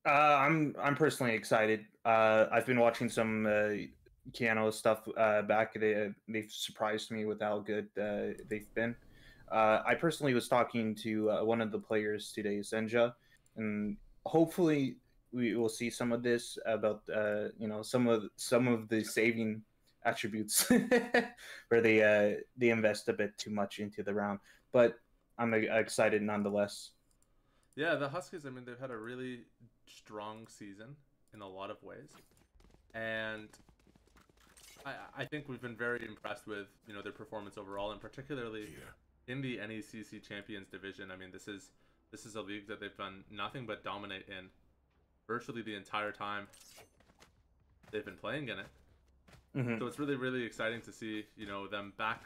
I'm personally excited. I've been watching some Keanu stuff back. They've surprised me with how good they've been. I personally was talking to one of the players today, Senja, and hopefully we will see some of this about some of the saving attributes where they invest a bit too much into the round. But I'm excited nonetheless. Yeah, the Huskies, I mean, they've had a really strong season in a lot of ways. And I think we've been very impressed with, their performance overall, and particularly in the NECC Champions Division. I mean, this is a league that they've done nothing but dominate in virtually the entire time they've been playing in it. Mm-hmm. So it's really, really exciting to see, them back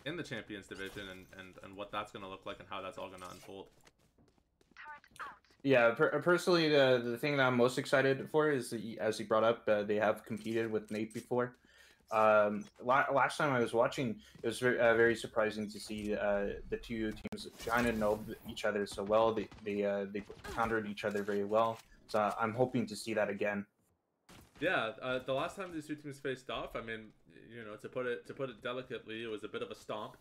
in the Champions Division and what that's going to look like and how that's all going to unfold. Yeah, personally, the thing that I'm most excited for is, as you brought up, they have competed with NAIT before. Last time I was watching, it was very surprising to see the two teams kind of know each other so well. They countered each other very well. So I'm hoping to see that again. Yeah, the last time these two teams faced off, I mean, to put it delicately, it was a bit of a stomp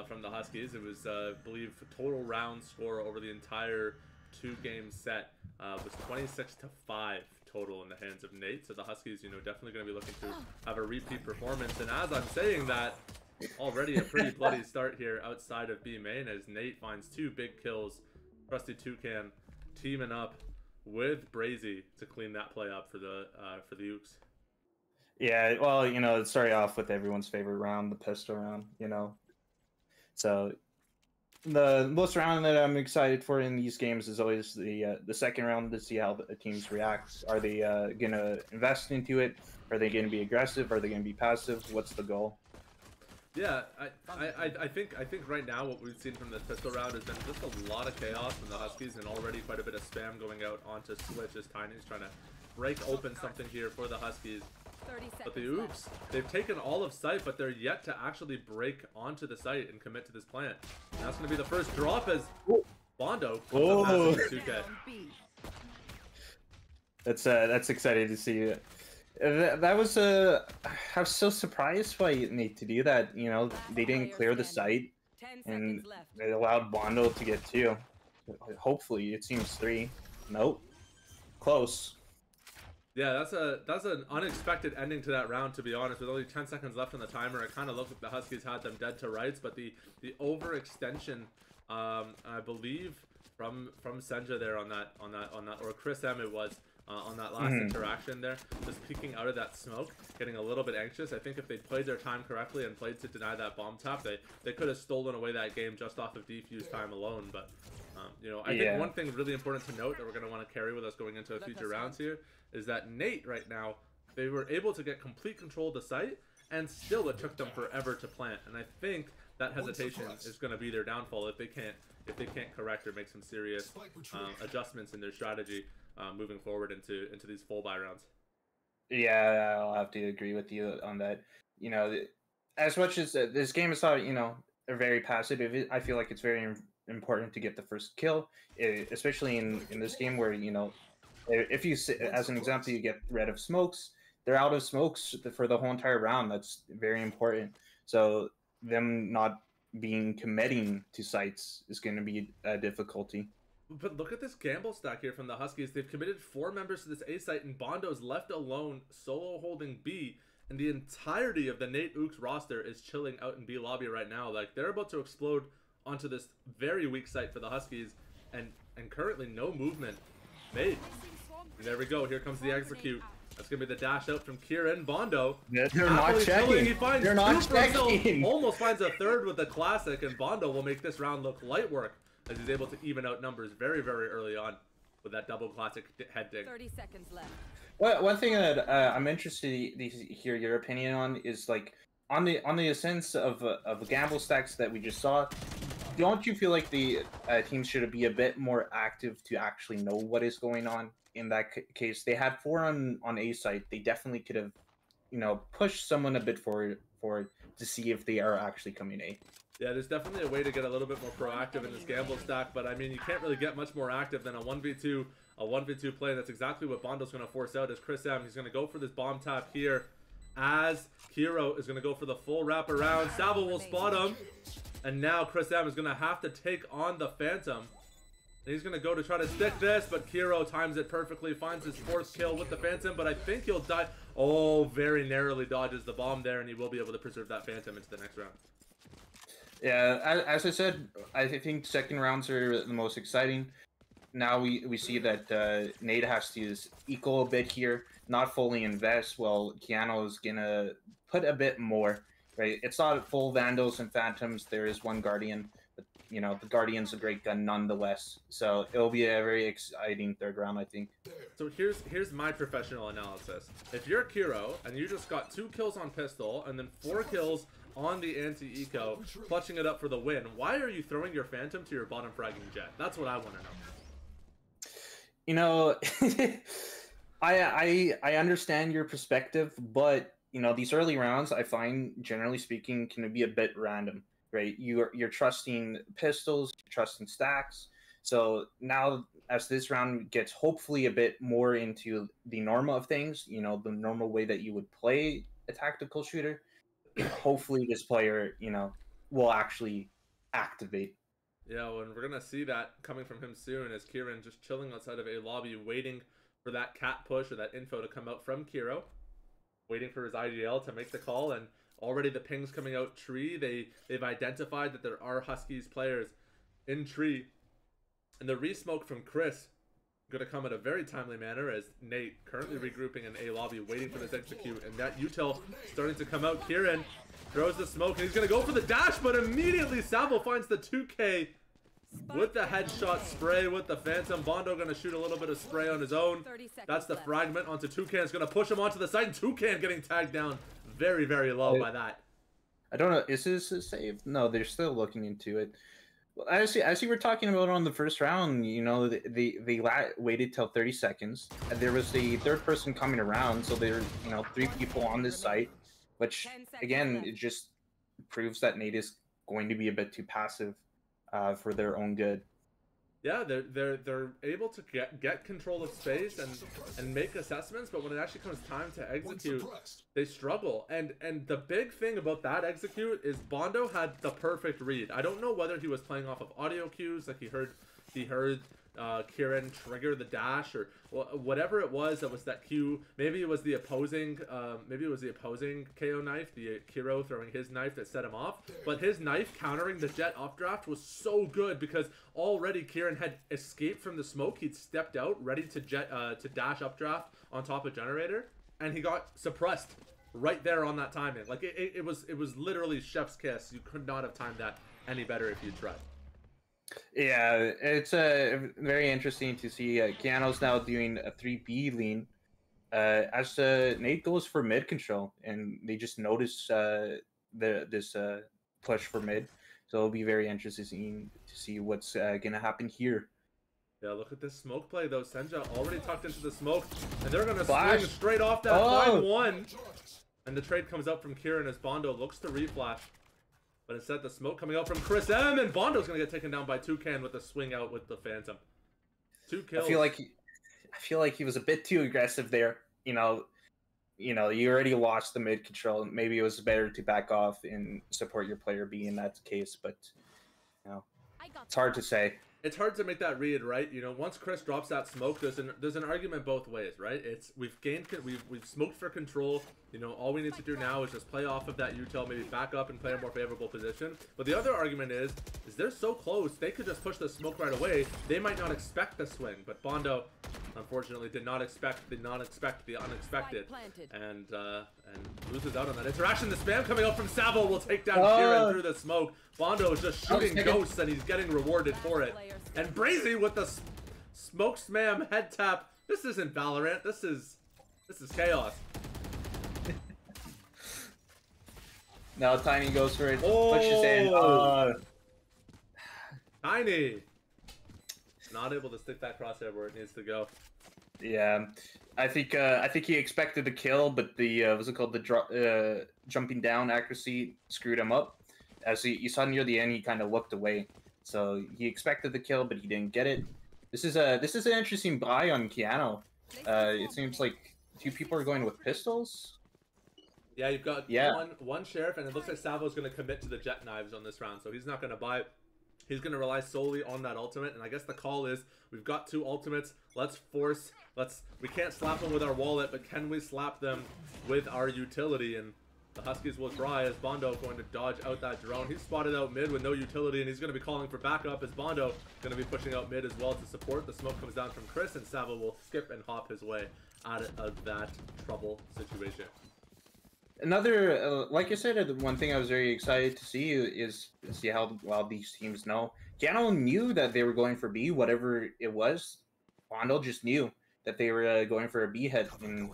from the Huskies. It was, I believe, total round score over the entire two-game set was 26-5 total in the hands of NAIT. So the Huskies, definitely going to be looking to have a repeat performance. And as I'm saying that, already a pretty bloody start here outside of B main as NAIT finds two big kills. Trusty Toucan teaming up with Brazy to clean that play up for the Ooks. Yeah, well, it started off with everyone's favorite round, the pistol round. So the most round that I'm excited for in these games is always the second round to see how the teams react. Are they gonna invest into it? Are they gonna be aggressive? Are they gonna be passive? What's the goal? Yeah, I think right now what we've seen from this pistol round has been just a lot of chaos from the Huskies and already quite a bit of spam going out onto Switch as Tiny's trying to break open something here for the Huskies. But the Oops, they've taken all of site, but they're yet to actually break onto the site and commit to this plant. And that's going to be the first drop as Bondo comes up as 2K. That's exciting to see. That was I was so surprised by NECC to do that. They didn't clear the site, and they allowed Bondo to get 2. Hopefully, it seems 3. Nope, close. Yeah, that's an unexpected ending to that round, to be honest. With only 10 seconds left on the timer, it kind of looked like the Huskies had them dead to rights, but the overextension, I believe from Senja there on that or Chris M it was. On that last interaction there, just peeking out of that smoke, getting a little bit anxious. I think if they played their time correctly and played to deny that bomb tap, they could have stolen away that game just off of defuse time alone. But I think one thing really important to note that we're going to want to carry with us going into future rounds here is that NAIT right now, they were able to get complete control of the site, and still it took them forever to plant. And I think that hesitation is going to be their downfall if they can't correct or make some serious adjustments in their strategy. Moving forward into these full buy rounds. Yeah, I'll have to agree with you on that. As much as this game is not, they're very passive, I feel like it's very important to get the first kill, especially in this game where, if you, as an example, you get rid of smokes, they're out of smokes for the whole entire round. That's very important. So them not committing to sites is going to be a difficulty. But look at this gamble stack here from the Huskies. They've committed 4 members to this A site, and Bondo's left alone, solo holding B. And the entirety of the NAIT Ooks roster is chilling out in B lobby right now. Like, they're about to explode onto this very weak site for the Huskies, and currently no movement made. And there we go. Here comes the execute. That's going to be the dash out from Kieran. Bondo. They're not checking. He finds they're not checking. Almost finds a third with the classic, and Bondo will make this round look light work, as he's able to even out numbers very, very early on with that double classic head dig. 30 seconds left. Well, one thing that I'm interested to hear your opinion on is, like, on the sense of gamble stacks that we just saw. Don't you feel like the teams should be a bit more active to actually know what is going on? In that case, they had 4 on A site. They definitely could have, pushed someone a bit forward to see if they are actually coming A. Yeah, there's definitely a way to get a little bit more proactive in this gamble stack, but I mean, you can't really get much more active than a 1v2 play. That's exactly what Bondo's going to force out as Chris M. He's going to go for this bomb tap here as Kiro is going to go for the full wrap around. Savo will spot him, and now Chris M is going to have to take on the Phantom. And he's going to go to try to stick this, but Kiro times it perfectly, finds his 4th kill with the Phantom, but I think he'll die. Oh, very narrowly dodges the bomb there, and he will be able to preserve that Phantom into the next round. Yeah, as I said, I think second rounds are the most exciting. Now we see that NAIT has to use eco a bit here, not fully invest, while Keanu is going to put a bit more, right? It's not full Vandals and Phantoms. There is one Guardian, but, you know, the Guardian's a great gun nonetheless. So it'll be a very exciting third round, I think. So here's my professional analysis. If you're Kiro, and you just got 2 kills on pistol, and then 4 kills on the anti-eco, clutching it up for the win, why are you throwing your Phantom to your bottom fragging jet? That's what I want to know. You know, I understand your perspective, but you know, these early rounds I find, generally speaking, can be a bit random, right? You're trusting pistols, you're trusting stacks. So now, as this round gets hopefully a bit more into the normal of things, you know, the normal way that you would play a tactical shooter, hopefully this player, you know, will actually activate. Yeah, well, and we're going to see that coming from him soon, as Kieran just chilling outside of a lobby, waiting for that cat push or that info to come out from Kiro, waiting for his IDL to make the call, and already the ping's coming out tree. They've identified that there are Huskies players in tree, and the resmoke from Chris going to come in a very timely manner, as NAIT currently regrouping in a lobby, waiting for this execute, and that util starting to come out. Kieran throws the smoke, and he's going to go for the dash, but immediately Savo finds the 2K with the headshot spray with the Phantom. Bondo going to shoot a little bit of spray on his own. That's the fragment onto Toucan. It's going to push him onto the side, and Toucan getting tagged down very, very low by that. I don't know. Is this a save? No, they're still looking into it. Well, as you were talking about on the first round, you know, they waited till 30 seconds. And there was the third person coming around, so there, you know, 3 people on this site, which again, it just proves that NAIT is going to be a bit too passive for their own good. Yeah, they're able to get control of space and make assessments, but when it actually comes time to execute, they struggle. And the big thing about that execute is Bondo had the perfect read. I don't know whether he was playing off of audio cues, like he heard Kieran trigger the dash, or whatever it was that was that cue. Maybe it was the opposing KO knife, the Kiro throwing his knife that set him off. But his knife countering the jet updraft was so good, because already Kieran had escaped from the smoke. He'd stepped out ready to dash updraft on top of generator, and he got suppressed right there on that timing. Like it was literally chef's kiss. You could not have timed that any better if you tried. Yeah, it's very interesting to see Keanu's now doing a 3B lean as NAIT goes for mid control, and they just notice this push for mid. So it'll be very interesting to see what's gonna happen here. Yeah, look at this smoke play though. Senja already tucked into the smoke, and they're gonna swing straight off that 5-1. And the trade comes up from Kieran as Bondo looks to reflash. But instead, the smoke coming out from Chris M, and Bondo's going to get taken down by Toucan with a swing out with the Phantom. 2 kills. I feel like he was a bit too aggressive there. You know, you already lost the mid control. Maybe it was better to back off and support your player B in that case. But you know, it's hard to say. It's hard to make that read, right? You know, once Chris drops that smoke, there's an argument both ways, right? It's we've smoked for control. You know, all we need to do now is just play off of that util, maybe back up and play a more favorable position. But the other argument is they're so close, they could just push the smoke right away. They might not expect the swing, but Bondo, unfortunately, did not expect the unexpected, and loses out on that interaction. The spam coming out from Savo will take down Kieran through the smoke. Bondo is just shooting ghosts, and he's getting rewarded for it. And Brazy with the smoke spam head tap. This isn't Valorant. This is chaos. Now Tiny goes for it. Pushes in. Tiny not able to stick that crosshair where it needs to go. Yeah, I think he expected the kill, but the what's it called, the jumping down accuracy screwed him up. as you saw near the end, he kind of looked away. So he expected the kill, but he didn't get it. This is an interesting buy on Keanu. It seems like two people are going with pistols. Yeah, you've got one sheriff, and it looks like Savo's going to commit to the jet knives on this round, so he's not going to buy. He's going to rely solely on that ultimate, and I guess the call is, we've got 2 ultimates, we can't slap them with our wallet, but can we slap them with our utility? And the Huskies will try, as Bondo going to dodge out that drone. He's spotted out mid with no utility, and he's going to be calling for backup, as Bondo going to be pushing out mid as well to support. The smoke comes down from Chris, and Savo will skip and hop his way out of that trouble situation. Another, like I said, one thing I was very excited to see how well these teams know. Keanu knew that they were going for B, whatever it was. Bondo just knew that they were going for a B head, and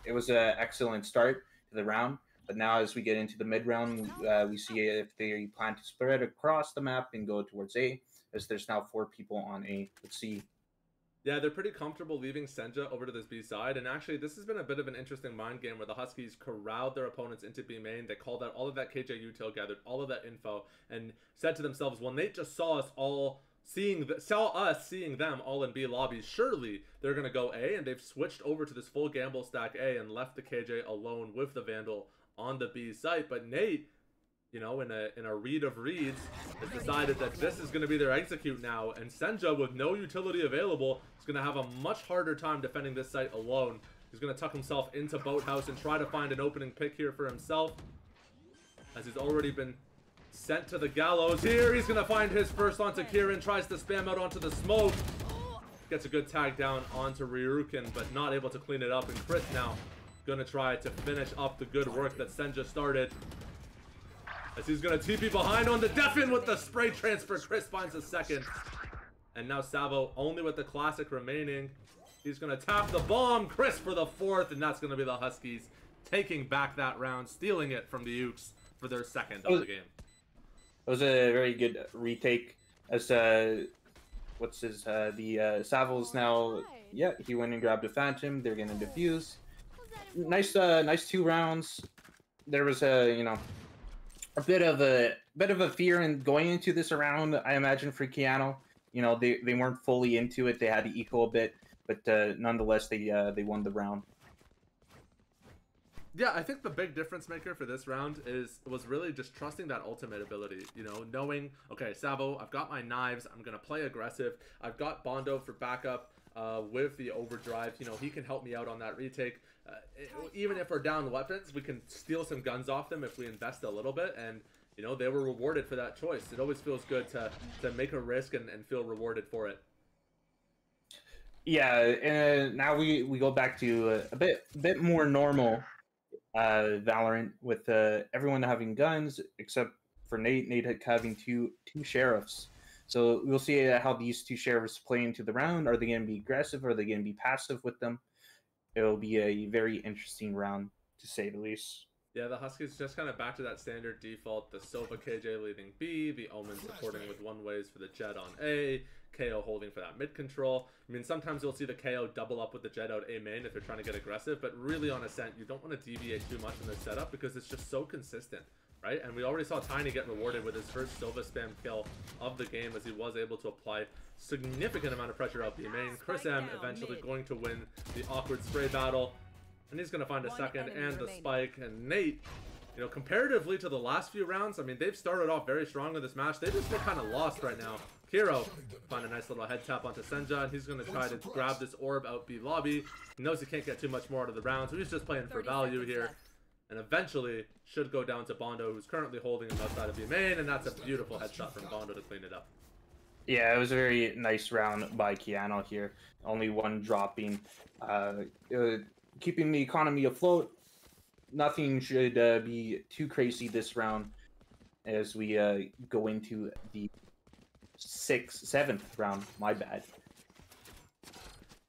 it was an excellent start to the round. But now, as we get into the mid round, we see if they plan to spread across the map and go towards A, as there's now 4 people on A. Let's see. Yeah, they're pretty comfortable leaving Senja over to this B side, and actually this has been a bit of an interesting mind game where the Huskies corralled their opponents into B main. They called out all of that KJ util, gathered all of that info, and said to themselves, well, NAIT just saw us seeing them all in B lobbies. Surely they're going to go A, and they've switched over to this full gamble stack A and left the KJ alone with the Vandal on the B site. But NAIT, you know, in a read of reads, has decided that this is going to be their execute now, and Senja, with no utility available, is going to have a much harder time defending this site alone. He's going to tuck himself into Boathouse and try to find an opening pick here for himself, as he's already been sent to the gallows. Here, he's going to find his first onto Kieran, tries to spam out onto the smoke, gets a good tag down onto Ryukin, but not able to clean it up, and Chris now going to try to finish up the good work that Senja started, as he's going to TP behind on the Deafin with the spray transfer. Chris finds a second. And now Savo only with the classic remaining. He's going to tap the bomb. Chris for the 4th, and that's going to be the Huskies taking back that round, stealing it from the Ooks for their 2nd of the game. It was a very good retake. As Savo's now, yeah, he went and grabbed a Phantom. They're going to defuse. Nice 2 rounds. There was a bit of a fear in going into this round, I imagine, for Keanu. You know, they weren't fully into it. They had to eco a bit, but nonetheless, they won the round. Yeah, I think the big difference maker for this round was really just trusting that ultimate ability. You know, knowing, okay, Savo, I've got my knives. I'm gonna play aggressive. I've got Bondo for backup with the overdrive. You know, he can help me out on that retake. Even if we're down weapons, we can steal some guns off them if we invest a little bit, and you know, they were rewarded for that choice. It always feels good to make a risk and feel rewarded for it. Yeah, and now we go back to a bit more normal Valorant, with everyone having guns except for NAIT. NAIT having two sheriffs. So we'll see how these 2 sheriffs play into the round. Are they going to be aggressive? Or are they going to be passive with them? It'll be a very interesting round, to say the least. Yeah, the Huskies just kind of back to that standard default. The Sova KJ leading B, the Omen supporting with one ways for the Jet on A, KO holding for that mid control. I mean, sometimes you'll see the KO double up with the Jet out A main if they're trying to get aggressive, but really on Ascent, you don't want to deviate too much in this setup because it's just so consistent, right? And we already saw Tiny get rewarded with his first Sova spam kill of the game, as he was able to apply significant amount of pressure out B main. Chris M eventually going to win the awkward spray battle, and he's going to find a second and the spike. And NAIT, you know, comparatively to the last few rounds, I mean, they've started off very strong in this match. They just look kind of lost right now. Kiro find a nice little head tap onto Senja, and he's going to try to grab this orb out B lobby. He knows he can't get too much more out of the round, so he's just playing for value here. And eventually should go down to Bondo, who's currently holding him outside of B main, and that's a beautiful headshot from Bondo to clean it up. Yeah, it was a very nice round by Keanu here. Only 1 dropping, keeping the economy afloat. Nothing should be too crazy this round as we go into the 7th round. My bad.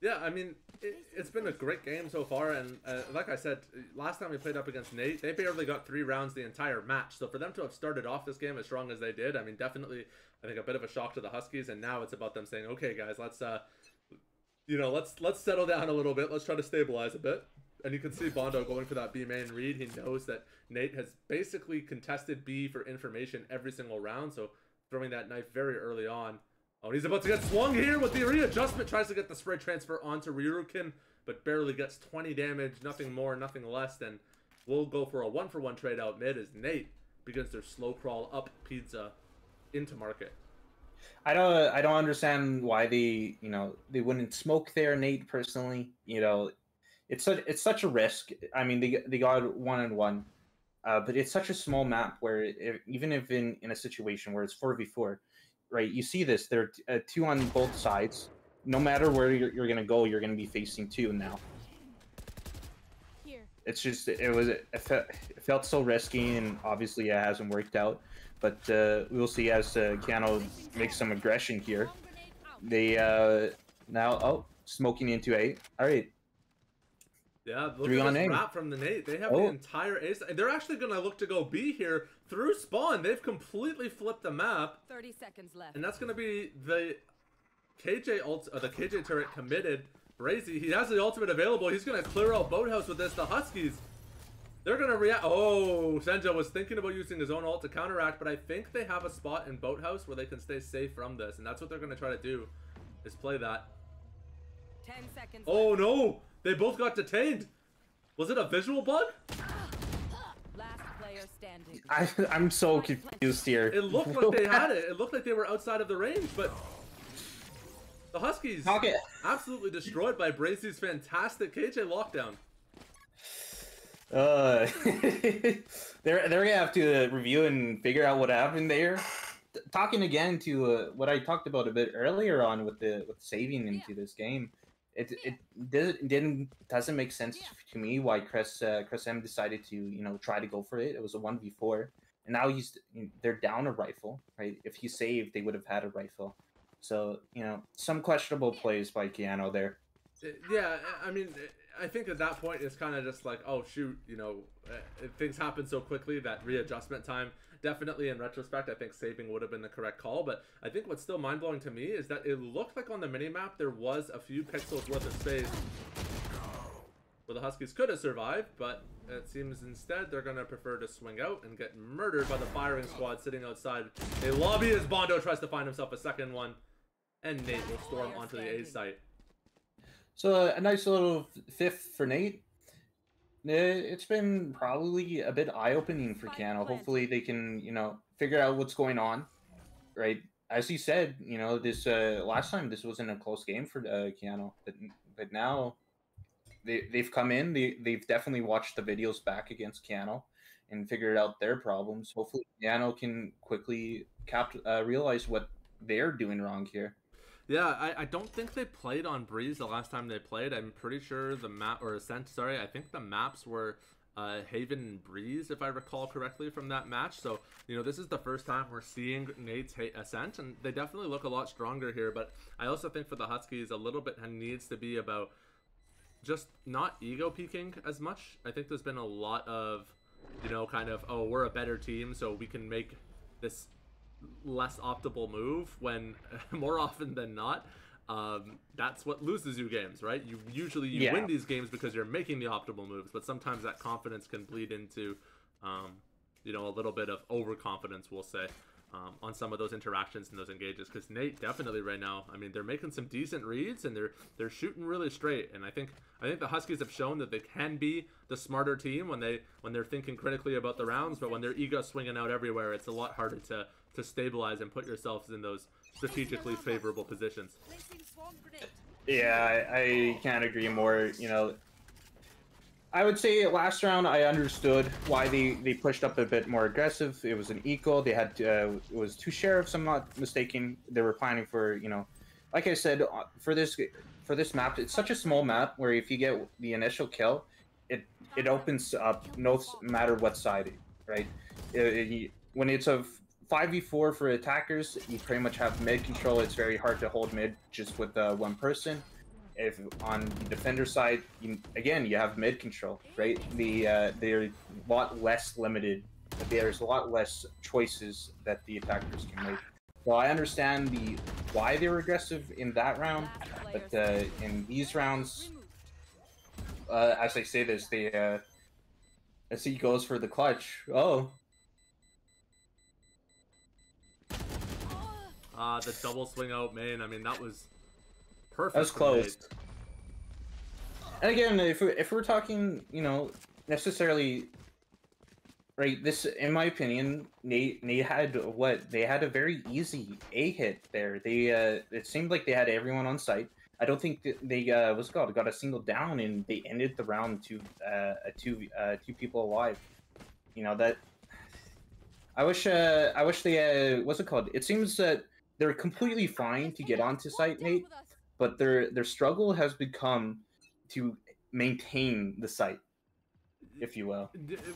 Yeah, I mean, it's been a great game so far, and like I said, last time we played up against NAIT, they barely got 3 rounds the entire match. So for them to have started off this game as strong as they did, I mean, definitely, I think a bit of a shock to the Huskies. And now it's about them saying, okay, guys, let's settle down a little bit. Let's try to stabilize a bit. And you can see Bondo going for that B main read. He knows that NAIT has basically contested B for information every single round, so throwing that knife very early on. Oh, and he's about to get swung here with the readjustment. Tries to get the spray transfer onto Ryurukin, but barely gets 20 damage. Nothing more, nothing less. And we'll go for a 1-for-1 trade out mid as NAIT begins their slow crawl up Pizza into market. I don't understand why they wouldn't smoke there, NAIT, personally. It's such a risk. I mean, they got 1-on-1, but it's such a small map where even if in a situation where it's 4v4, right? You see this, there are 2 on both sides. No matter where you're gonna go, you're gonna be facing 2 now. It's just it felt so risky, and obviously it hasn't worked out. But we'll see as Keanu makes some aggression here. They now smoking into A. All right. Yeah, look at this wrap from the NAIT. They have the entire A side. They're actually going to look to go B here through spawn. They've completely flipped the map. 30 seconds left. And that's going to be the KJ turret committed. Brazy, he has the ultimate available. He's going to clear out Boathouse with this. The Huskies, they're going to react. Oh, Senja was thinking about using his own ult to counteract, but I think they have a spot in Boathouse where they can stay safe from this. And that's what they're going to try to do, is play that. 10 seconds Oh, left. no. They both got detained. Was it a visual bug? Last player standing. I'm so confused here. It looked like they had it. It looked like they were outside of the range, but the Huskies absolutely destroyed by Brazy's fantastic KJ lockdown. They're gonna have to review and figure out what happened there. Talking again to what I talked about a bit earlier on with saving into this game. It doesn't make sense to me why Chris M decided to try to go for it. It was a 1v4, and now they're down a rifle, right? If he saved, they would have had a rifle. So some questionable plays by Keanu there. Yeah, I mean, I think at that point it's kind of just like, oh shoot, things happen so quickly that readjustment time. Definitely, in retrospect, I think saving would have been the correct call, but I think what's still mind-blowing to me is that it looked like on the minimap there was a few pixels worth of space where the Huskies could have survived, but it seems instead they're going to prefer to swing out and get murdered by the firing squad sitting outside a lobby as Bondo tries to find himself a second one, and NAIT will storm onto the A site. So a nice little fifth for NAIT. It's been probably a bit eye-opening for Keanu. Hopefully they can, figure out what's going on, right? As he said, this last time this wasn't a close game for Keanu, but now they've come in. They've definitely watched the videos back against Keanu and figured out their problems. Hopefully Keanu can quickly realize what they're doing wrong here. Yeah, I don't think they played on Breeze the last time they played. I'm pretty sure the map, or Ascent, sorry, I think the maps were Haven and Breeze, if I recall correctly from that match. So, this is the first time we're seeing NAIT's Ascent, and they definitely look a lot stronger here. But I also think for the Huskies, a little bit needs to be about just not ego peaking as much. I think there's been a lot of, kind of, oh, we're a better team, so we can make this less optimal move, when more often than not that's what loses you games, right? You usually win these games because you're making the optimal moves, but sometimes that confidence can bleed into a little bit of overconfidence, we'll say, on some of those interactions and those engages, because NAIT definitely right now, I mean, they're making some decent reads and they're shooting really straight, and I think the Huskies have shown that they can be the smarter team when they're thinking critically about the rounds, but when their ego's swinging out everywhere, it's a lot harder to stabilize and put yourselves in those strategically favorable positions. Yeah, I can't agree more. I would say last round I understood why they pushed up a bit more aggressive. It was an eco. They had it was 2 sheriffs, I'm not mistaken. They were planning for, like I said, for this map, it's such a small map where if you get the initial kill, it opens up no matter what side, right? When it's a 5v4 for attackers, you pretty much have mid control. It's very hard to hold mid just with one person. If on the defender side, you have mid control, right? They're a lot less limited. There's a lot less choices that the attackers can make. So I understand why they were aggressive in that round, but in these rounds, as I say this, they as he goes for the clutch. Oh, The double swing out main. I mean, that was perfect. that was from close. NAIT. And again, if we're talking, you know, necessarily, right? This, in my opinion, Nate had what they had a very easy A hit there. They it seemed like they had everyone on site. I don't think that they what's it called, got a single down, and they ended the round to two people alive. You know that. I wish they what's it called? It seems that they're completely fine to get onto site, Nate, but their struggle has become to maintain the site, if you will.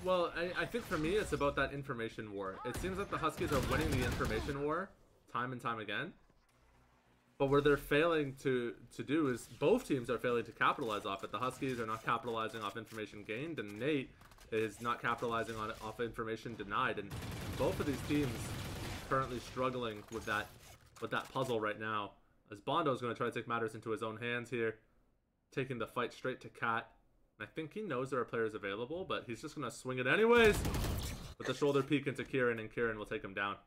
Well, I think for me, it's about that information war. It seems like the Huskies are winning the information war time and time again. But where they're failing to do is both teams are failing to capitalize off it. The Huskies are not capitalizing off information gained, and NAIT is not capitalizing off information denied. And both of these teams currently struggling with that puzzle right now. As Bondo is going to try to take matters into his own hands here, taking the fight straight to Cat. And I think he knows there are players available, but he's just going to swing it anyways with the shoulder peek into Kieran, and Kieran will take him down.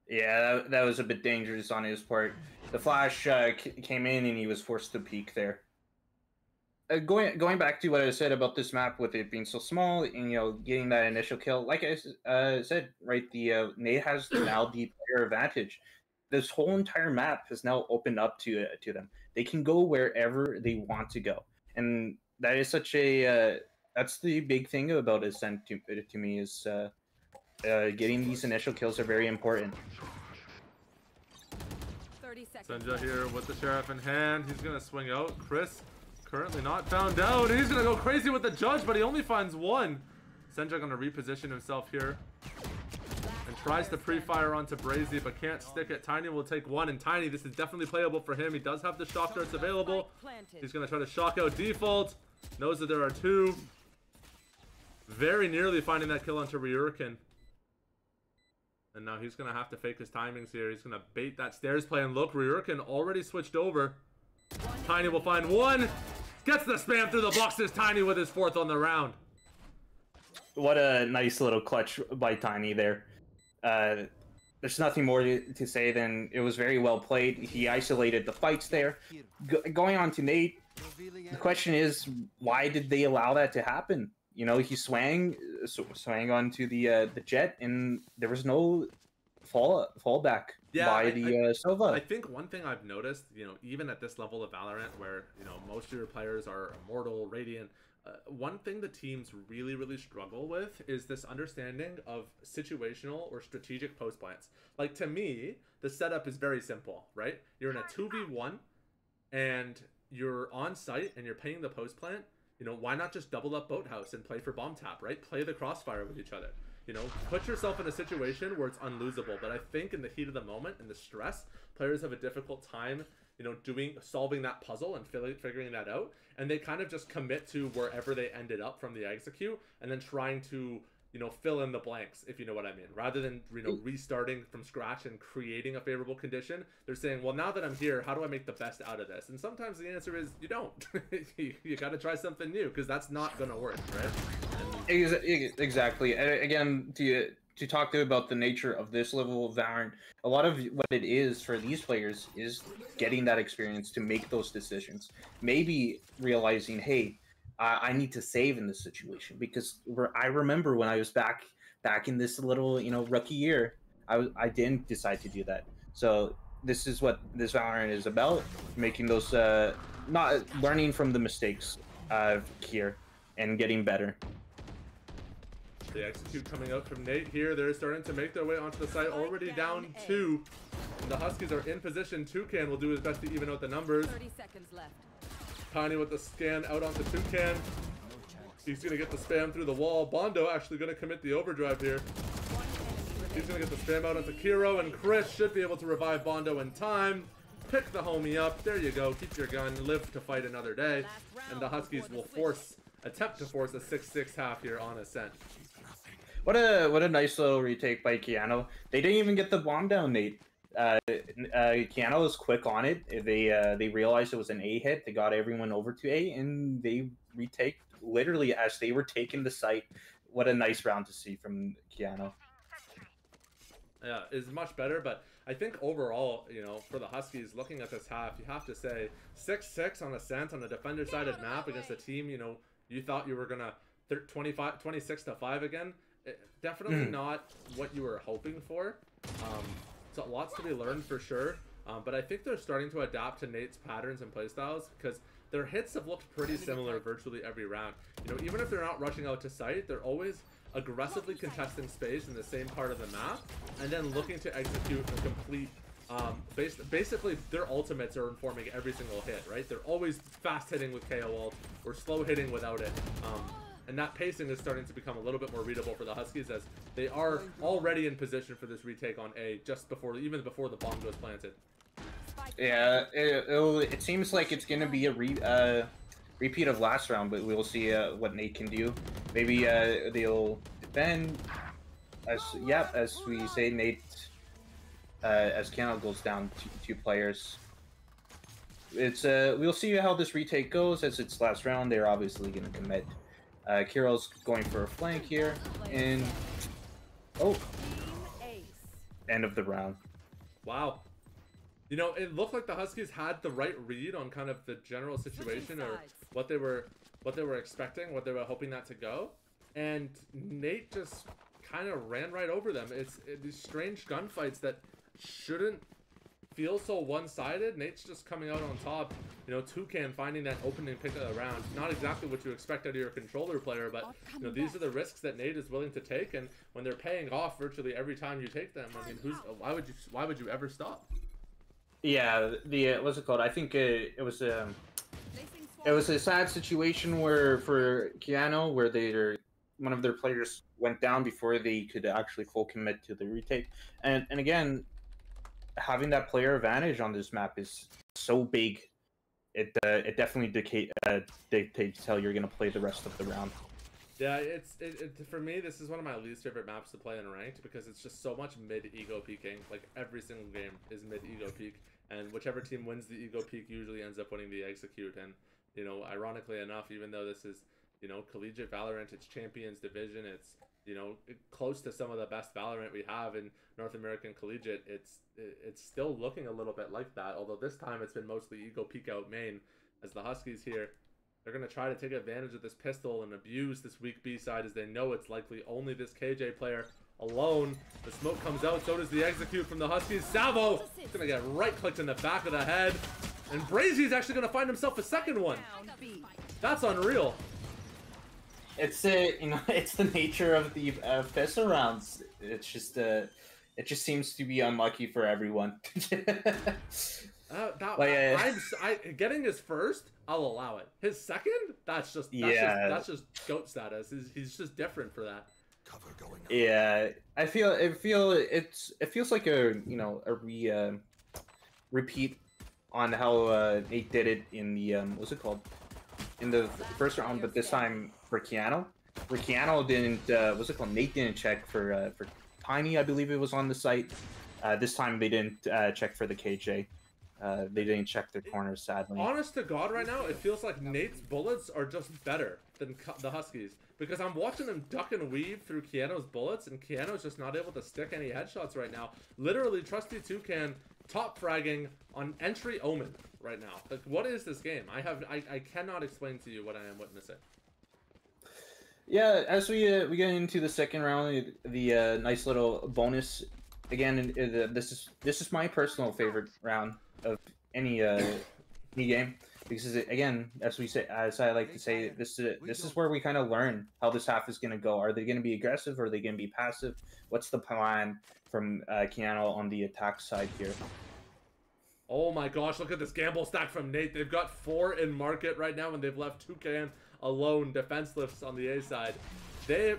Yeah, that was a bit dangerous on his part. The flash came in, and he was forced to peek there. Going back to what I said about this map, with it being so small and, you know, getting that initial kill, like I said, right, the Nate has now the player advantage. This whole entire map has now opened up to them. They can go wherever they want to go, and that is such a that's the big thing about Ascent to me is getting these initial kills are very important. 30 seconds. Senja here with the Sheriff in hand. He's going to swing out. Chris currently not found out. He's going to go crazy with the Judge, but he only finds one. Senja going to reposition himself here and tries to pre-fire onto Brazy, but can't stick it. Tiny will take one, and Tiny, this is definitely playable for him. He does have the shock darts available. He's going to try to shock out Default. Knows that there are two. Very nearly finding that kill onto Ryuriken. And now he's going to have to fake his timings here. He's going to bait that stairs play, and look, Ryuriken already switched over. Tiny will find one. Gets the spam through the boxes. Tiny with his fourth on the round. What a nice little clutch by Tiny there. There's nothing more to say than it was very well played. He isolated the fights there. Going on to Nate, the question is, why did they allow that to happen? You know, he swang onto the jet, and there was no fallback by the Sova. I think one thing I've noticed, you know, even at this level of Valorant, where, you know, most of your players are Immortal, Radiant, one thing the teams really struggle with is this understanding of situational or strategic post plants. Like, to me, the setup is very simple, right? You're in a 2v1, and you're on site, and you're paying the post plant. You know, why not just double up Boathouse and play for bomb tap, right? Play the crossfire with each other. You know, put yourself in a situation where it's unlosable. But I think in the heat of the moment and the stress, players have a difficult time, you know, solving that puzzle and figuring that out. And they kind of just commit to wherever they ended up from the execute, and then trying to, you know, fill in the blanks, if you know what I mean. Rather than, you know, restarting from scratch and creating a favorable condition, they're saying, well, now that I'm here, how do I make the best out of this? And sometimes the answer is you don't. you got to try something new, because that's not going to work, right? Exactly. Again, to talk about the nature of this level of Valorant, a lot of what it is for these players is getting that experience to make those decisions. Maybe realizing, hey, I need to save in this situation, because I remember when I was back in this little, you know, rookie year, I didn't decide to do that. So this is what this Valorant is about: making those, not learning from the mistakes here and getting better. The execute coming out from Nate here. They're starting to make their way onto the site, already down 2. And the Huskies are in position. Toucan will do his best to even out the numbers. 30 seconds left. Tiny with the scan out onto Toucan. He's going to get the spam through the wall. Bondo actually going to commit the overdrive here. He's going to get the spam out onto Kiro, and Chris should be able to revive Bondo in time. Pick the homie up. There you go. Keep your gun. Live to fight another day. And the Huskies will attempt to force a 6-6 half here on Ascent. What a nice little retake by Keanu. They didn't even get the bomb down, Nate. Keanu was quick on it. They realized it was an A hit. They got everyone over to A, and they retake literally as they were taking the site. What a nice round to see from Keanu. Yeah, is much better, but I think overall, you know, for the Huskies, looking at this half, you have to say 6-6 on Ascent on a defender-sided map against a team, you know, you thought you were gonna 26-5 again. Definitely not what you were hoping for. So lots to be learned for sure. But I think they're starting to adapt to NAIT's patterns and playstyles because their hits have looked pretty similar virtually every round. You know, even if they're not rushing out to site, they're always aggressively contesting space in the same part of the map and then looking to execute a complete basically their ultimates are informing every single hit, right? They're always fast hitting with KO ult or slow hitting without it. And that pacing is starting to become a little bit more readable for the Huskies as they are already in position for this retake on A just before, even before the bomb goes planted. Yeah, it seems like it's gonna be a repeat of last round, but we'll see what NAIT can do. Maybe they'll defend as we say, NAIT as Keanu goes down two players. It's we'll see how this retake goes as it's last round. They're obviously gonna commit. Kiro's going for a flank here, and end of the round. Wow. You know, it looked like the Huskies had the right read on kind of the general situation or what they were expecting, what they were hoping that to go, and NAIT just kind of ran right over them. It's these strange gunfights that shouldn't feel so one-sided. NAIT's just coming out on top. You know, Toucan finding that opening pick of the round. Not exactly what you expect out of your controller player, but you know, these are the risks that NAIT is willing to take, and when they're paying off virtually every time you take them, I mean, why would you ever stop? Yeah, what's it called? I think it was a sad situation where for Keanu where one of their players went down before they could actually full commit to the retake, and again, having that player advantage on this map is so big. It definitely dictates how you're gonna play the rest of the round. Yeah, for me, this is one of my least favorite maps to play in ranked because it's just so much mid-ego peeking. Like, every single game is mid-ego peak, and whichever team wins the ego peak usually ends up winning the execute. And, you know, ironically enough, even though this is, you know, collegiate Valorant, it's Champions Division, it's, you know, close to some of the best Valorant we have in North American Collegiate, it's still looking a little bit like that, although this time it's been mostly ego peek out main, as the Huskies here, they're going to try to take advantage of this pistol and abuse this weak B side as they know it's likely only this KJ player alone. The smoke comes out, so does the execute from the Huskies. Salvo is going to get right-clicked in the back of the head, and Brazy's actually going to find himself a second one. That's unreal. It's you know, it's the nature of the pistol rounds. It's just it just seems to be unlucky for everyone. Getting his first, I'll allow it. His second, that's just GOAT status. He's just different for that. Cover going on. Yeah, it feels like a repeat on how NAIT did it in the what's it called, in the first round, but this time for Keanu. For Keanu didn't what's it called? NAIT didn't check for Tiny, I believe it was on the site. This time they didn't check for the KJ. They didn't check their corners, sadly. Honest to God, right now, it feels like NAIT's bullets are just better than the Huskies. Because I'm watching them duck and weave through Keanu's bullets, and Keanu's just not able to stick any headshots right now. Literally, Trusty Toucan top fragging on entry Omen right now. Like, what is this game? I cannot explain to you what I am witnessing. Yeah, as we get into the second round, the nice little bonus. Again, this is my personal favorite round of any game, because again, as I like to say, this is where we kind of learn how this half is going to go. Are they going to be aggressive? Or are they going to be passive? What's the plan from Keanu on the attack side here? Oh my gosh, look at this gamble stack from NAIT. They've got 4 in market right now, and they've left Toucan alone, defenseless on the A side. They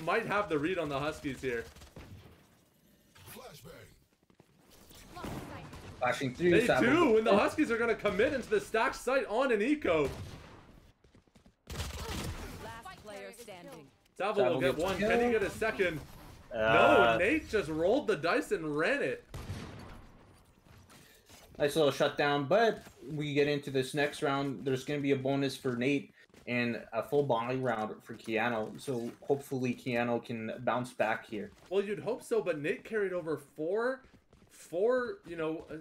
might have the read on the Huskies here. Flashing through. They do, and the Huskies are going to commit into the stack site on an eco. Last player standing. Salvo will get one. Can he get a second? No, NAIT just rolled the dice and ran it. Nice little shutdown, but we get into this next round. There's going to be a bonus for NAIT and a full body round for Keanu. So hopefully Keanu can bounce back here. Well, you'd hope so, but NAIT carried over four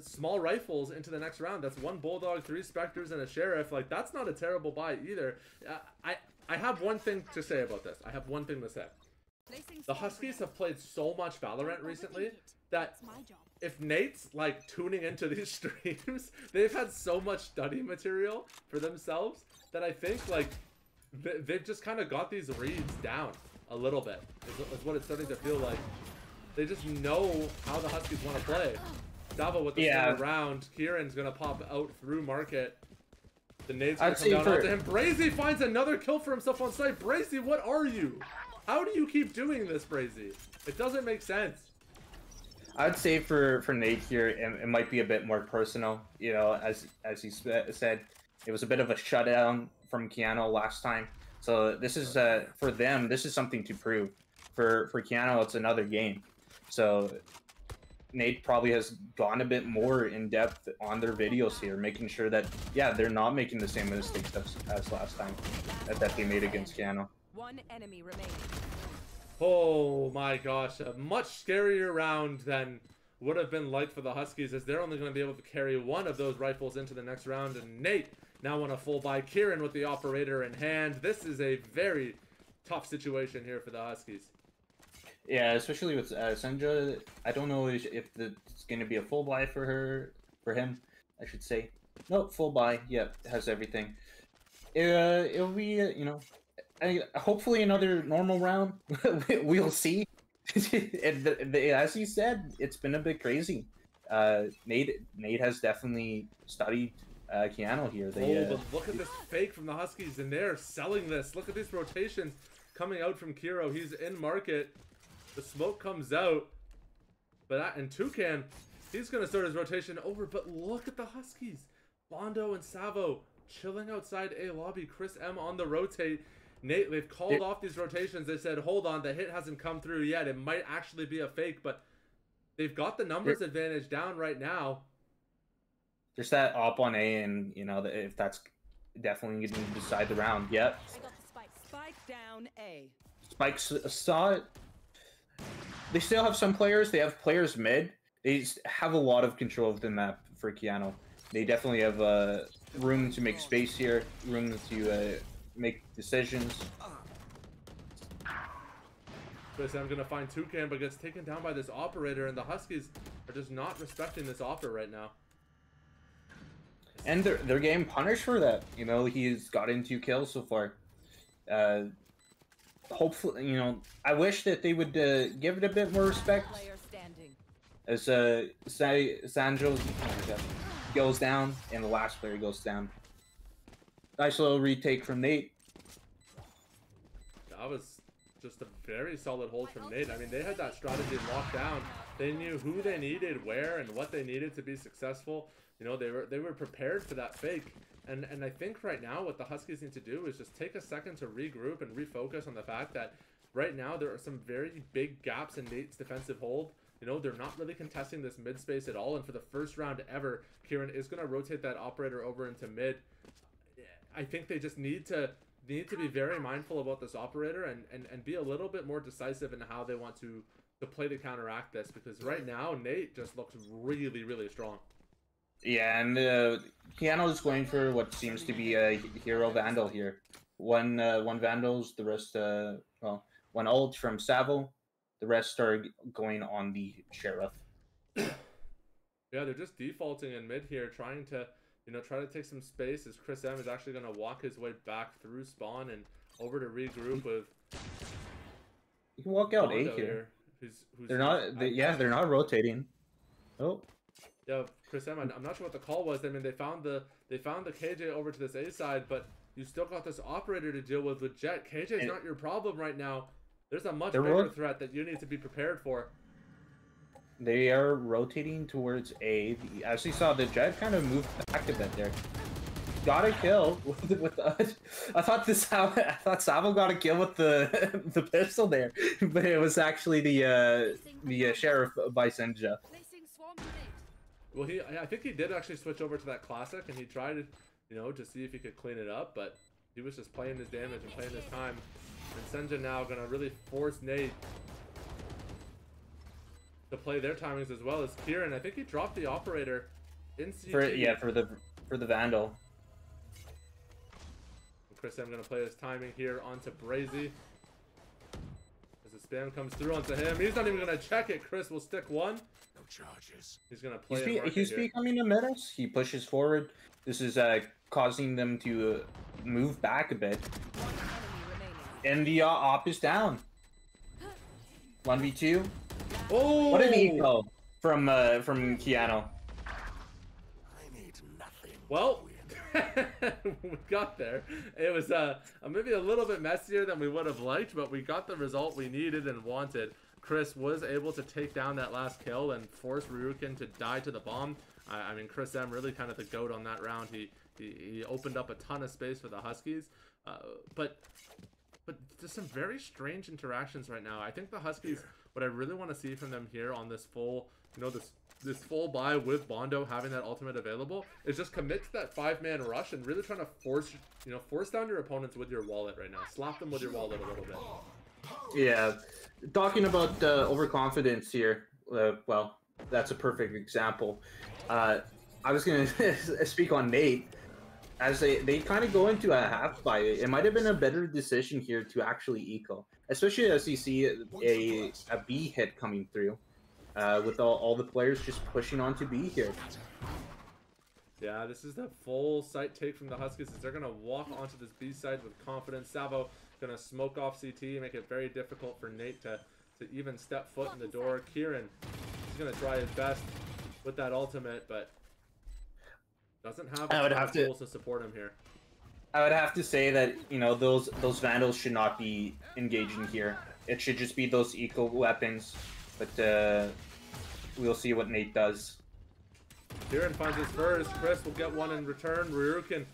small rifles into the next round. That's 1 Bulldog, 3 Spectres, and a Sheriff. Like, that's not a terrible buy either. I have one thing to say about this. I have one thing to say. The Huskies have played so much Valorant recently that if NAIT's like tuning into these streams, they've had so much study material for themselves that I think like they've just kind of got these reads down a little bit. Is what it's starting to feel like. They just know how the Huskies want to play. Davo with the second round. Kieran's gonna pop out through market. The nade's gonna come down onto him. Brazy finds another kill for himself on site. Brazy, what are you? How do you keep doing this, Brazy? It doesn't make sense. I'd say for NAIT here, it might be a bit more personal. You know, as he said, it was a bit of a shutdown from Keanu last time. So this is for them. This is something to prove. For Keanu, it's another game. So NAIT probably has gone a bit more in depth on their videos here, making sure that they're not making the same mistakes as last time that they made against Keanu. One enemy remaining. Oh my gosh, a much scarier round than would have been like for the Huskies, as they're only going to be able to carry one of those rifles into the next round. And NAIT now on a full buy. Kieran with the operator in hand. This is a very tough situation here for the Huskies. Yeah, especially with Senja. I don't know if it's going to be a full buy for him, I should say. Nope, full buy. Yep, has everything. It'll be, you know, hopefully another normal round. We'll see. As you said, it's been a bit crazy. NAIT has definitely studied Keanu here. But look at this fake from the Huskies, and they're selling this. Look at these rotations coming out from Kiro. He's in market. The smoke comes out, and Toucan, he's gonna start his rotation over. But look at the Huskies. Bondo and Savo chilling outside A lobby. Chris M on the rotate. NAIT, they've called off these rotations. They said, hold on, the hit hasn't come through yet. It might actually be a fake, but they've got the numbers advantage down right now. There's that op on A, and, you know, if that's definitely going to decide the round. Yep. I got the spike. Spike down A. Spikes saw it. They still have some players. They have players mid. They have a lot of control of the map for Keanu. They definitely have room to make space here, room to make decisions. Chris, I'm gonna find Toucan, but gets taken down by this operator, and the Huskies are just not respecting this offer right now. And they're getting punished for that. You know, he's gotten 2 kills so far. Hopefully, you know, I wish that they would give it a bit more respect. As Sanjo goes down and the last player goes down. Nice little retake from NAIT. That was just a very solid hold from NAIT. I mean, they had that strategy locked down. They knew who they needed, where, and what they needed to be successful. You know, they were prepared for that fake. And I think right now what the Huskies need to do is just take a second to regroup and refocus on the fact that right now there are some very big gaps in NAIT's defensive hold. You know, they're not really contesting this mid space at all. And for the first round ever, Kieran is going to rotate that operator over into mid. I think they just need to be very mindful about this operator and be a little bit more decisive in how they want to play to counteract this, because right now NAIT just looks really, really strong. Yeah, and Keanu is going for what seems to be a hero Vandal here. One Vandals, the rest, well, one ult from Savo, the rest are going on the Sheriff. Yeah, they're just defaulting in mid here, trying to, you know, try to take some space, as Chris M is actually going to walk his way back through spawn and over to regroup with. You can walk out A here. They're not rotating. Oh. Yeah, Chris M, I'm not sure what the call was. I mean, they found the KJ over to this A side, but you still got this operator to deal with Jet. KJ's not your problem right now. There's a much bigger threat that you need to be prepared for. They are rotating towards A. As you saw, the Jet kind of moved back a bit there. Got a kill with I thought Savo got a kill with the pistol there, but it was actually the Sheriff by Senja. Well, I think he did actually switch over to that classic, and he tried, you know, to see if he could clean it up, but he was just playing his damage and playing his time. And Senja now gonna really force NAIT to play their timings as well as Kieran. I think he dropped the operator in CT. For the Vandal. And Chris M gonna play his timing here onto Brazy. As the spam comes through onto him, he's not even gonna check it. Chris will stick one. No charges. He's gonna play. He's becoming a menace. He pushes forward. This is causing them to move back a bit. One enemy remaining. And the op is down. 1v2. Oh! What an eco from Keanu. I need nothing. Well, we got there. It was maybe a little bit messier than we would have liked, but we got the result we needed and wanted. Chris was able to take down that last kill and force Ryukin to die to the bomb. I mean, Chris M really kind of the GOAT on that round. He opened up a ton of space for the Huskies, but just some very strange interactions right now. I think the Huskies, what I really want to see from them here on this full, you know, this full buy with Bondo having that ultimate available, is just commit to that 5-man rush and really trying to force down your opponents with your wallet right now. Slap them with your wallet a little bit. Yeah, talking about overconfidence here. Well, that's a perfect example. I was gonna speak on NAIT. As they kind of go into a half buy, it might have been a better decision here to actually eco, especially as you see a B hit coming through, with all the players just pushing on to B here. Yeah, this is the full site take from the Huskies as they're gonna walk onto this B side with confidence. Savo gonna smoke off CT, make it very difficult for NAIT to even step foot in the door. Kieran, he's gonna try his best with that ultimate, but doesn't have tools to support him here. I would have to say that, you know, those Vandals should not be engaging here. It should just be those eco weapons, but we'll see what NAIT does. Kieran finds his first. Chris will get one in return. Ryukin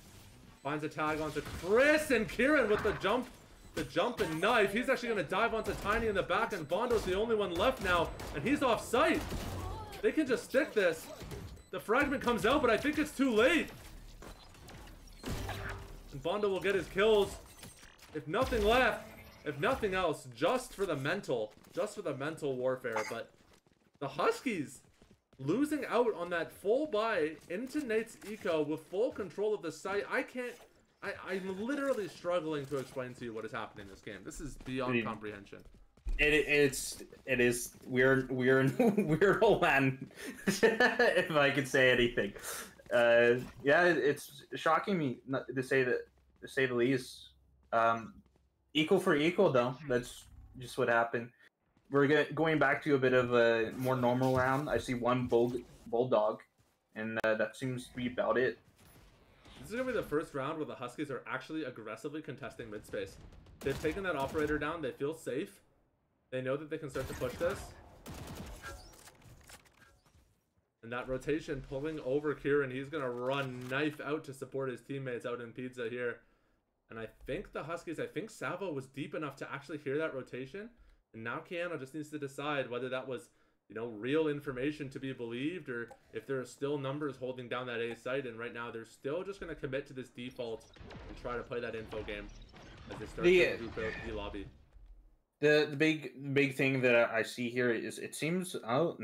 finds a tag onto Chris, and Kieran with the jump and knife. He's actually going to dive onto Tiny in the back, and Bondo's the only one left now, and he's off site. They can just stick this. The fragment comes out, but I think it's too late. And Bondo will get his kills. If nothing left, if nothing else, just for the mental warfare. But the Huskies losing out on that full buy into NAIT's eco with full control of the site. I'm literally struggling to explain to you what is happening in this game. This is beyond comprehension. It is weird land, if I could say anything. Yeah, it's shocking me to say the least. Equal for equal though. That's just what happened. We're going back to a bit of a more normal round. I see one bulldog, and that seems to be about it. This is gonna be the first round where the Huskies are actually aggressively contesting mid space. They've taken that operator down. They feel safe. They know that they can start to push this. And that rotation pulling over Kieran. He's going to run knife out to support his teammates out in Pizza here. And I think the Huskies, I think Savo was deep enough to actually hear that rotation. And now Keanu just needs to decide whether that was, you know, real information to be believed, or if there are still numbers holding down that A site. And right now they're still just going to commit to this default and try to play that info game as they start to group out the lobby. The big thing that I see here is it seems are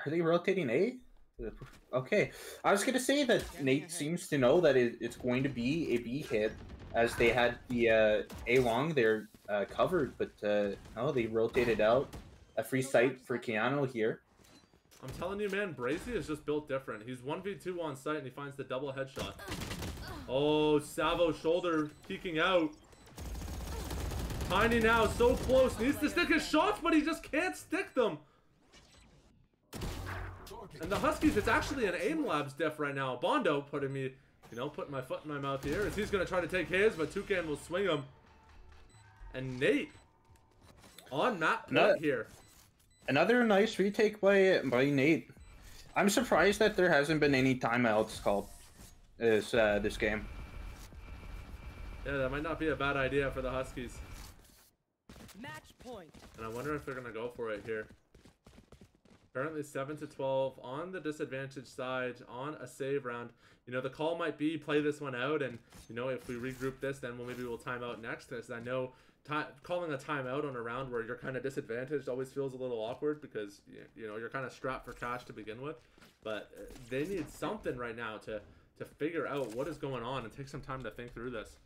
they rotating A? Okay, I was gonna say that NAIT seems to know that it's going to be a B hit, as they had the A long there covered, but no, they rotated out a free site for Keanu here. I'm telling you, man, Brazy is just built different. He's 1v2 on site and he finds the double headshot. Oh, Savo shoulder peeking out. Tiny now, so close. Needs to stick his shots, but he just can't stick them. And the Huskies, it's actually an aim labs diff right now. Bondo putting my foot in my mouth here as he's going to try to take his, but Toucan will swing him. And NAIT on map point here. Another nice retake by NAIT. I'm surprised that there hasn't been any timeouts called this game. Yeah, that might not be a bad idea for the Huskies. Match point. And I wonder if they're going to go for it here. Currently 7-12 on the disadvantage side on a save round. You know, the call might be play this one out, and you know, if we regroup this, then maybe we'll time out next. Because I know calling a timeout on a round where you're kind of disadvantaged always feels a little awkward because you know you're kind of strapped for cash to begin with. But they need something right now to figure out what is going on and take some time to think through this.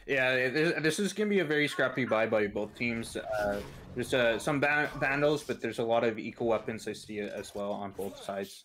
Yeah, this is going to be a very scrappy buy by both teams. There's some vandals, but there's a lot of eco weapons I see as well on both sides.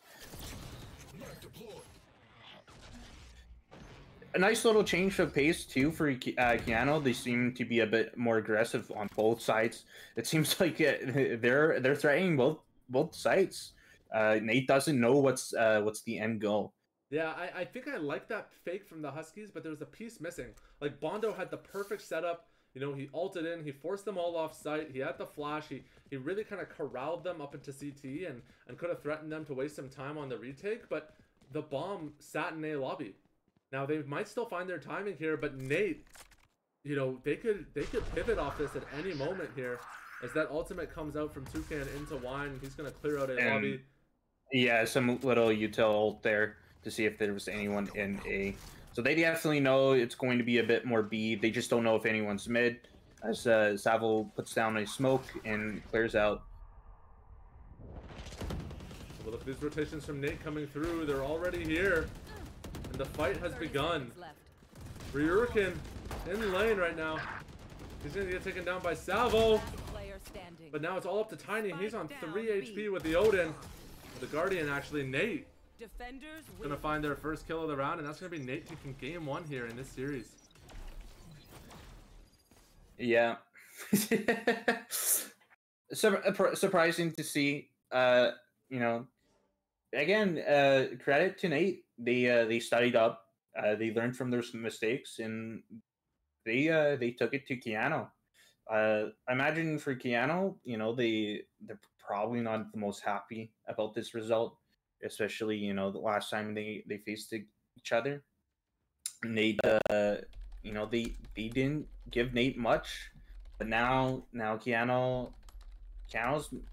A nice little change of pace too for Keanu. They seem to be a bit more aggressive on both sides. It seems like they're threatening both sides. Nate doesn't know what's the end goal. Yeah, I think I like that fake from the Huskies, but there was a piece missing. Like, Bondo had the perfect setup. You know, he ulted in, he forced them all off site, he had the flash, he really kind of corralled them up into CT and could have threatened them to waste some time on the retake, but the bomb sat in A lobby. Now, they might still find their timing here, but NAIT, you know, they could pivot off this at any moment here as that ultimate comes out from Toucan into Wine. He's going to clear out A lobby. Yeah, some little util ult there to see if there was anyone in A. So they definitely know it's going to be a bit more B. They just don't know if anyone's mid. As Savile puts down a smoke and clears out. Well, look at these rotations from NAIT coming through. They're already here. And the fight has begun. Ryurkin in lane right now. He's going to get taken down by Salvo. But now it's all up to Tiny. He's on 3 HP with the Odin. The Guardian, actually, NAIT. Gonna find their first kill of the round, and that's gonna be NAIT taking game 1 here in this series. Yeah. Surprising to see. You know, again, credit to NAIT. They studied up. They learned from their mistakes, and they took it to Keanu. I imagine for Keanu, you know, they're probably not the most happy about this result. Especially, you know, the last time they faced each other. Nate, you know, they didn't give Nate much, but now Keanu's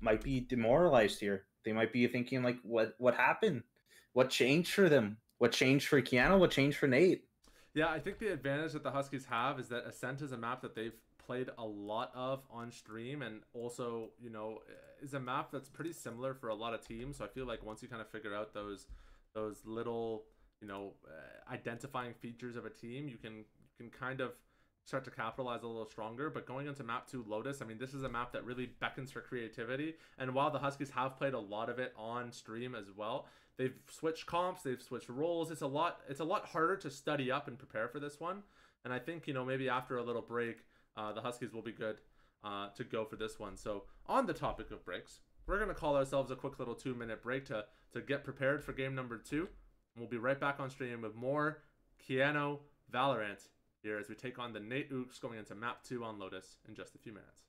might be demoralized here. They might be thinking like, what happened? What changed for them? What changed for Keanu? What changed for Nate? Yeah, I think the advantage that the Huskies have is that Ascent is a map that they've played a lot of on stream, and also, you know, is a map that's pretty similar for a lot of teams. So I feel like once you kind of figure out those little, you know, identifying features of a team, you can kind of start to capitalize a little stronger. But going into map 2 Lotus, I mean, this is a map that really beckons for creativity, and while the Huskies have played a lot of it on stream as well, they've switched comps, they've switched roles. It's a lot harder to study up and prepare for this one, and I think, you know, maybe after a little break, the Huskies will be good to go for this one. So on the topic of breaks, we're going to call ourselves a quick little 2-minute break to get prepared for game number 2. And we'll be right back on stream with more Keanu Valorant here as we take on the NAIT Ooks going into map 2 on Lotus in just a few minutes.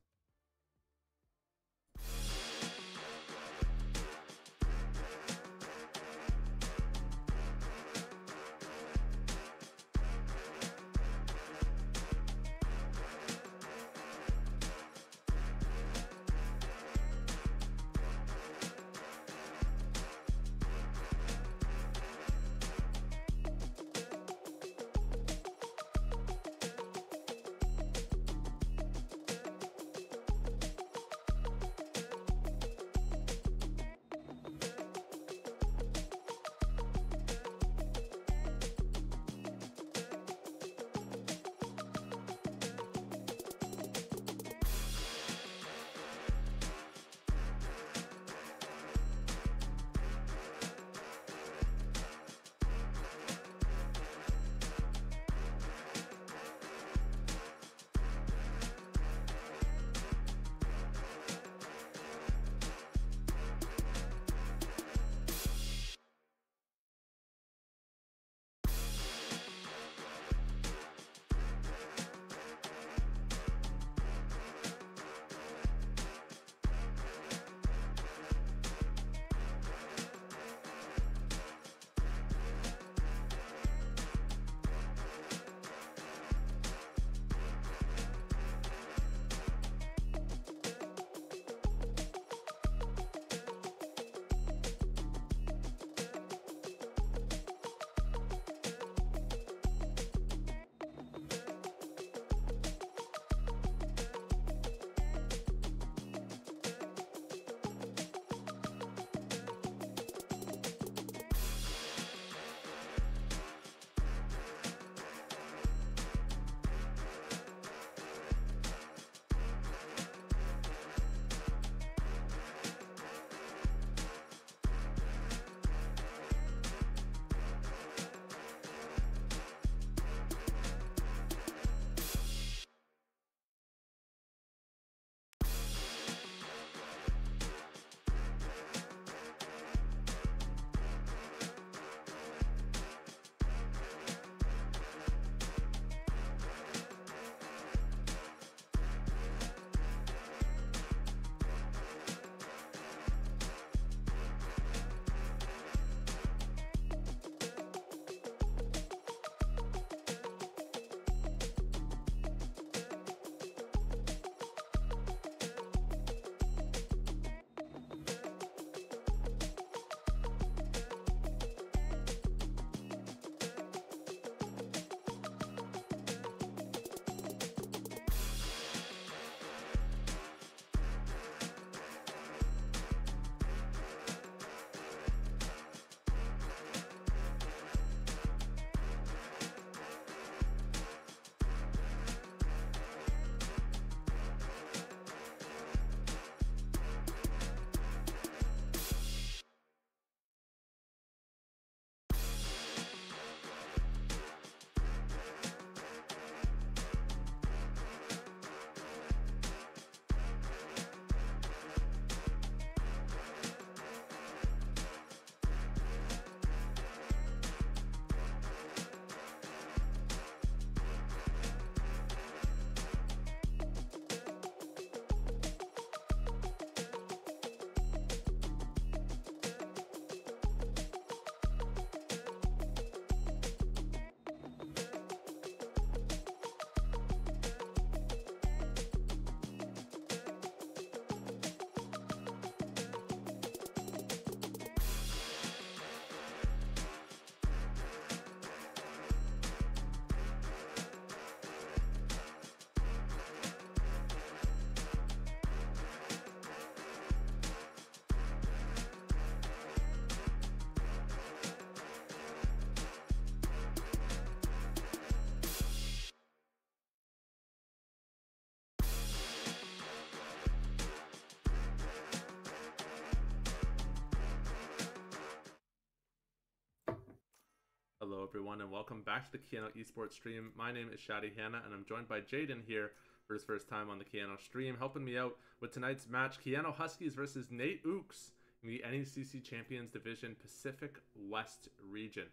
everyone, and welcome back to the Keano Esports stream. My name is Shadi Hanna, and I'm joined by Jaden here for his first time on the Keano stream, helping me out with tonight's match, Keano Huskies versus NAIT Ooks in the NECC Champions Division Pacific West region.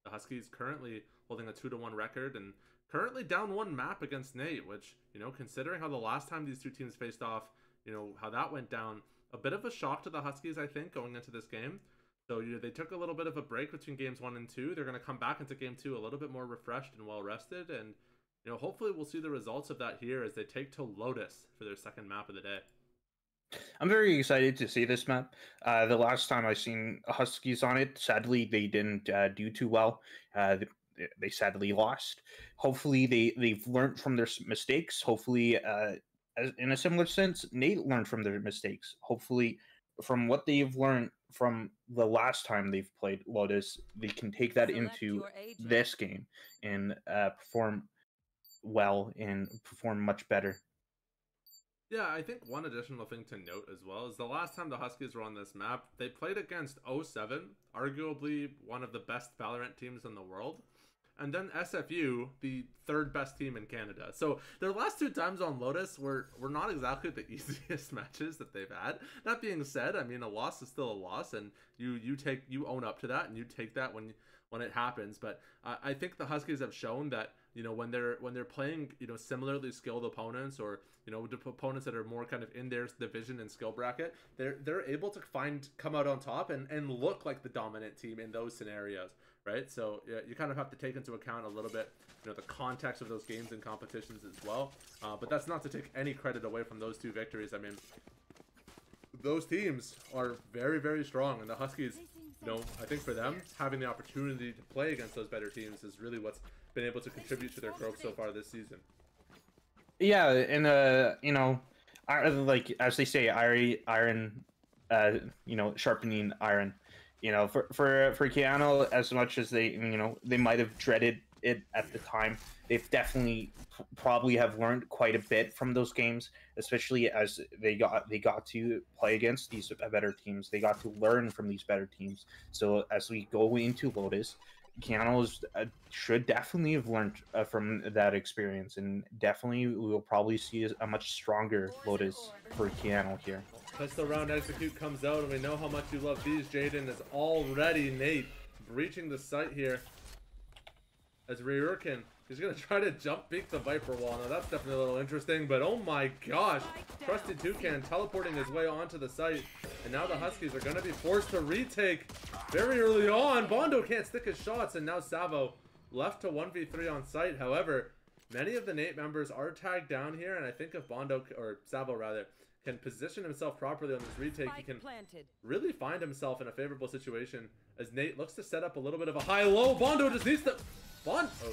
The Huskies currently holding a 2-1 record and currently down one map against NAIT, which, you know, considering how the last time these two teams faced off, you know, how that went down, a bit of a shock to the Huskies, I think, going into this game. So they took a little bit of a break between games 1 and 2. They're going to come back into game 2 a little bit more refreshed and well rested, and you know, hopefully we'll see the results of that here as they take to Lotus for their second map of the day. I'm very excited to see this map. The last time I seen Huskies on it, sadly they didn't do too well. They sadly lost. Hopefully they've learned from their mistakes. Hopefully, in a similar sense, NAIT learned from their mistakes. Hopefully, from what they've learned from the last time they've played Lotus, they can take that into this game and perform well and perform much better. Yeah, I think one additional thing to note as well is the last time the Huskies were on this map, they played against 07, arguably one of the best Valorant teams in the world, and then SFU, the third best team in Canada. So their last two times on Lotus were not exactly the easiest matches that they've had. That being said, I mean, a loss is still a loss, and you own up to that and you take that when it happens. But I think the Huskies have shown that, you know, when they're playing, you know, similarly skilled opponents, or, you know, opponents that are more kind of in their division and skill bracket, they're able to come out on top and look like the dominant team in those scenarios, right? So yeah, you kind of have to take into account a little bit, you know, the context of those games and competitions as well. But that's not to take any credit away from those two victories. I mean, those teams are very, very strong, and the Huskies, you know, I think for them, having the opportunity to play against those better teams is really what's been able to contribute to their growth so far this season. Yeah, and you know, like as they say, iron, you know, sharpening iron. You know, for Keano, as much as they, you know, they might have dreaded it at the time, they've definitely probably have learned quite a bit from those games, especially as they got to play against these better teams. They got to learn from these better teams. So as we go into Lotus, Keano should definitely have learned from that experience, and definitely we will probably see a much stronger Lotus for Keano here. Pistol round execute comes out, and we know how much you love these. Jaden is already NAIT breaching the site here as Ryurkin is going to try to jump peek the Viper wall. Now that's definitely a little interesting, but oh my gosh, Trusty Toucan teleporting his way onto the site, and now the Huskies are going to be forced to retake very early on. Bondo can't stick his shots, and now Savo left to 1v3 on site. However, many of the NAIT members are tagged down here, and I think if Bondo, or Savo rather, can position himself properly on this retake, he can really find himself in a favorable situation as NAIT looks to set up a little bit of a high-low. Bondo just needs to...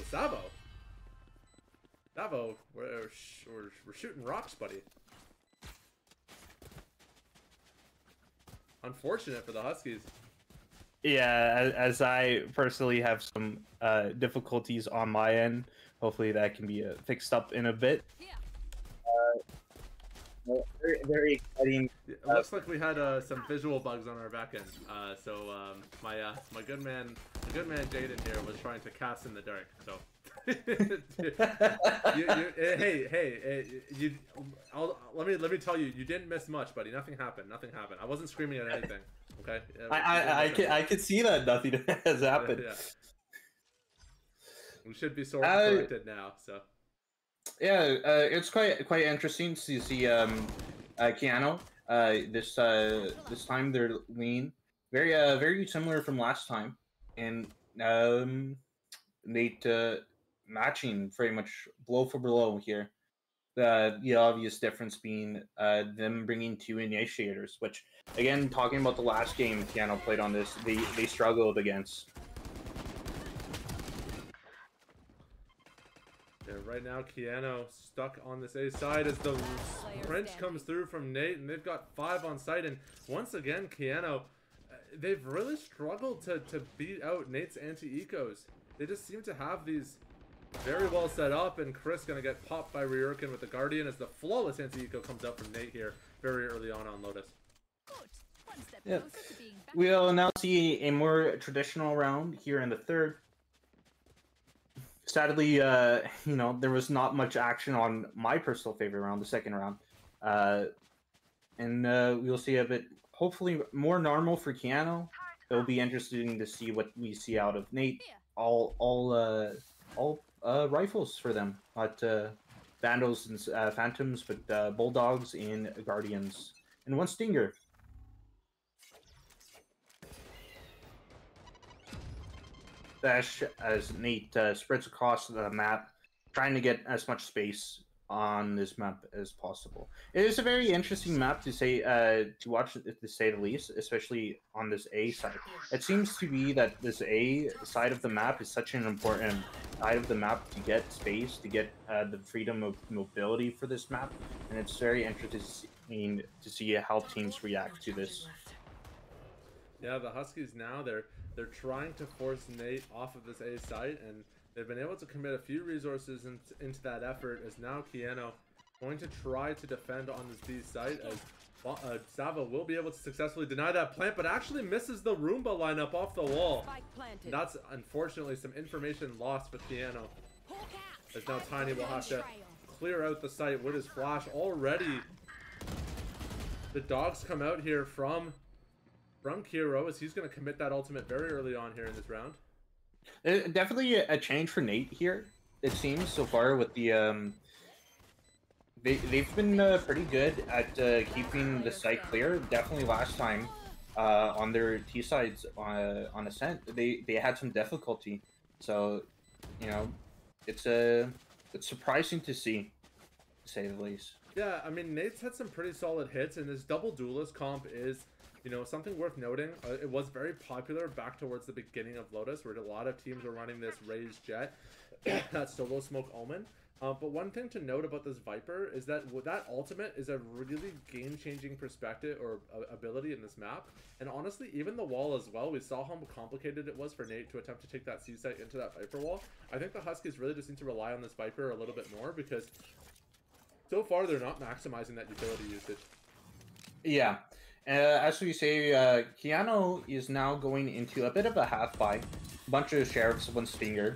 Savo. Savo, we're shooting rocks, buddy. Unfortunate for the Huskies. Yeah, as I personally have some difficulties on my end. Hopefully that can be fixed up in a bit. Very, very exciting. It looks like we had some visual bugs on our back end. My good man Jaden here was trying to cast in the dark. So, let me tell you, you didn't miss much, buddy. Nothing happened. I wasn't screaming at anything. Okay. I could see that nothing has happened. Yeah. We should be sort of corrected now. So. Yeah, it's quite interesting to see Keano. This time they're lean, very similar from last time, and NAIT matching very much blow for blow here. The obvious difference being them bringing 2 initiators, which again, talking about the last game Keano played on this, they struggled against. Right now, Keano stuck on this A side as the wrench comes through from NAIT, and they've got 5 on site. And once again, Keano, they've really struggled to beat out NAIT's anti-ecos. They just seem to have these very well set up, and Chris gonna get popped by Ryurkin with the Guardian as the flawless anti-eco comes out from NAIT here very early on Lotus. Yeah. We'll now see a more traditional round here in the third. sadly, you know, there was not much action on my personal favorite round, the second round. And we'll see a bit, hopefully, more normal for Keanu. It'll be interesting to see what we see out of NAIT. All rifles for them, not Vandals and Phantoms, but Bulldogs and Guardians, and one Stinger. Dash as NAIT spreads across the map, trying to get as much space on this map as possible. It is a very interesting map to say to watch, to say the least, especially on this A side. It seems to be that this A side of the map is such an important side of the map to get space, to get the freedom of mobility for this map, and it's very interesting to see how teams react to this. Yeah, the Huskies now they're trying to force NAIT off of this A site, and they've been able to commit a few resources into that effort. As now Keanu going to try to defend on this B site, as Sava will be able to successfully deny that plant, but actually misses the Roomba lineup off the wall. And that's unfortunately some information lost for Keanu. As now Tiny will have to clear out the site with his flash already. The dogs come out here from Kiro, as he's going to commit that ultimate very early on here in this round. Definitely a change for NAIT here, it seems, so far with the they've been pretty good at keeping the site clear. Definitely last time on their T sides on Ascent, they had some difficulty. So, you know, it's surprising to see, to say the least. Yeah, I mean, NAIT's had some pretty solid hits, and this double duelist comp is, you know, something worth noting. It was very popular back towards the beginning of Lotus, where a lot of teams were running this raised jet, that solo smoke omen. But one thing to note about this Viper is that that ultimate is a really game-changing perspective or ability in this map. And honestly, even the wall as well, we saw how complicated it was for NAIT to attempt to take that C site into that Viper wall. I think the Huskies really just need to rely on this Viper a little bit more, because so far they're not maximizing that utility usage. Yeah. As we say, Keanu is now going into a bit of a half buy. Bunch of sheriffs, one Stinger.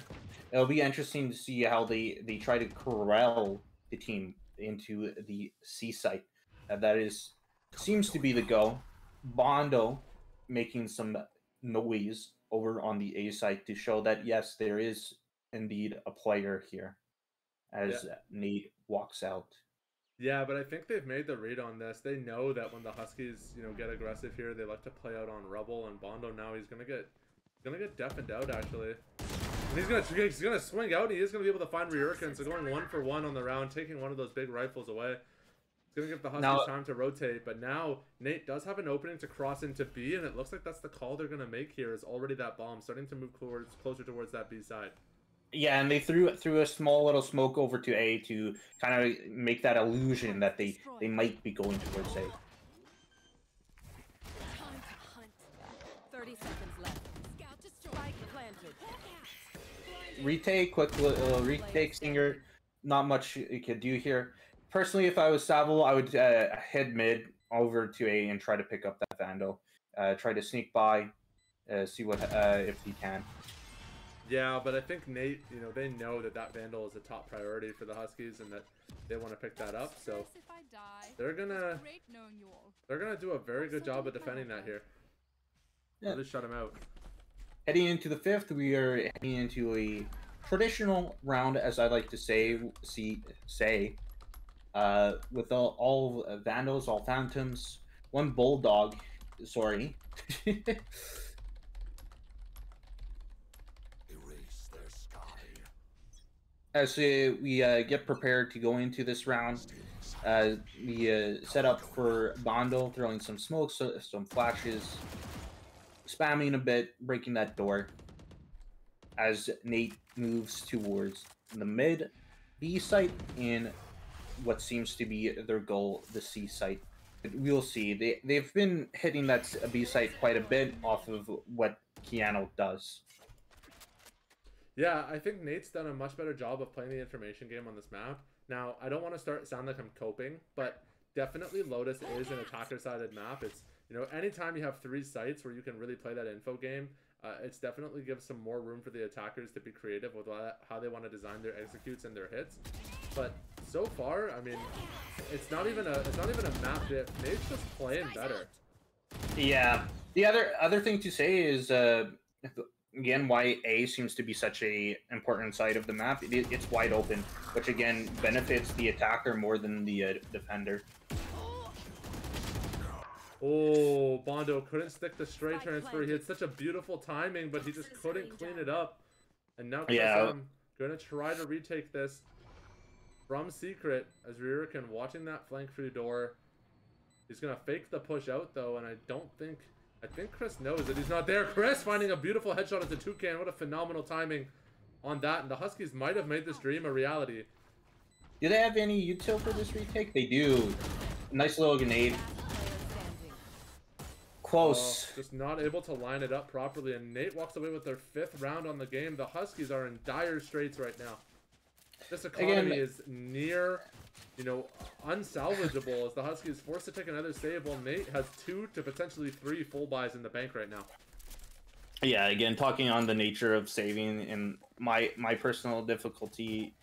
It'll be interesting to see how they try to corral the team into the C site. That seems to be the go. Bondo making some noise over on the A site to show that yes, there is indeed a player here, as NAIT walks out. Yeah, but I think they've made the read on this. They know that when the Huskies, you know, get aggressive here, they like to play out on Rubble, and Bondo now he's gonna get deafened out actually. And he's gonna swing out, and he is gonna be able to find Ryurkin, so going 1 for 1 on the round, taking one of those big rifles away. It's gonna give the Huskies time to rotate, but now NAIT does have an opening to cross into B, and it looks like that's the call they're gonna make here, is already that bomb starting to move closer towards that B side. Yeah, and they threw a small little smoke over to A to kind of make that illusion that they might be going towards A. Time to hunt. 30 seconds left. Scout destroyed. Planted. Retake, quick little retake Stinger. Not much you could do here. Personally, if I was Savile, I would head mid over to A and try to pick up that Vandal. Try to sneak by, see what if he can. Yeah, but I think NAIT, you know, they know that that Vandal is a top priority for the Huskies and that they want to pick that up. So they're gonna do a very good job of defending that here. Yeah, just shut him out. Heading into the 5th, we are heading into a traditional round, as I like to say, with all Vandals, all Phantoms, one Bulldog. Sorry. As we get prepared to go into this round, we set up for Bondo, throwing some smokes, some flashes, spamming a bit, breaking that door, as NAIT moves towards the mid B site in what seems to be their goal, the C site. We'll see. They've been hitting that B site quite a bit off of what Keanu does. Yeah, I think NAIT's done a much better job of playing the information game on this map. Now, I don't want to sound like I'm coping, but definitely Lotus is an attacker-sided map. It's, you know, anytime you have 3 sites where you can really play that info game, it's definitely gives some more room for the attackers to be creative with how they want to design their executes and their hits. But so far, I mean, it's not even a map diff. NAIT's just playing better. Yeah. The other thing to say is again, why A seems to be such a important side of the map. It's wide open, which again benefits the attacker more than the defender. Oh, Bondo couldn't stick the straight transfer. He had such a beautiful timing, but he just couldn't clean it up. And now Chris gonna try to retake this from Secret as Ryuriken watching that flank through door. He's gonna fake the push out though, and I think Chris knows that he's not there. Chris finding a beautiful headshot into Toucan. What a phenomenal timing on that. And the Huskies might have made this dream a reality. Do they have any util for this retake? They do. Nice little grenade. Close. Just not able to line it up properly, and NAIT walks away with their 5th round on the game. The Huskies are in dire straits right now. This economy is near, you know, unsalvageable as the Huskies forced to take another save while NAIT has 2 to potentially 3 full buys in the bank right now. Yeah, again, talking on the nature of saving and my personal difficulty,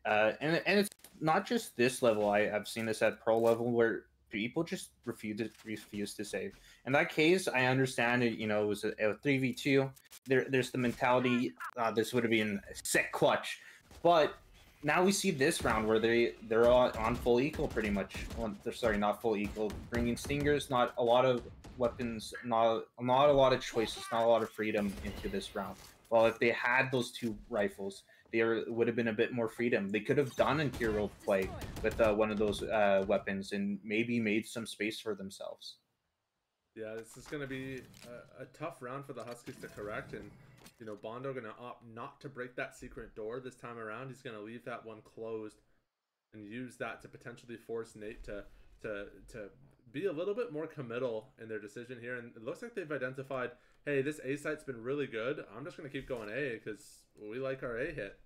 and it's not just this level. I've seen this at pro level where people just refuse to save. In that case, I understand it. You know, it was a 3v2. There's the mentality. This would have been a sick clutch, but now we see this round where they're all on full equal pretty much. Well, they're sorry, not full equal. Bringing stingers, not a lot of weapons, not a lot of choices, not a lot of freedom into this round. Well, if they had those 2 rifles, there would have been a bit more freedom. They could have done a hero play with one of those weapons and maybe made some space for themselves. Yeah, this is going to be a tough round for the Huskies to correct, and you know, Bondo going to opt not to break that secret door this time around. He's going to leave that one closed and use that to potentially force NAIT to be a little bit more committal in their decision here. And it looks like they've identified, hey, this A site's been really good. I'm just going to keep going A because we like our A hit.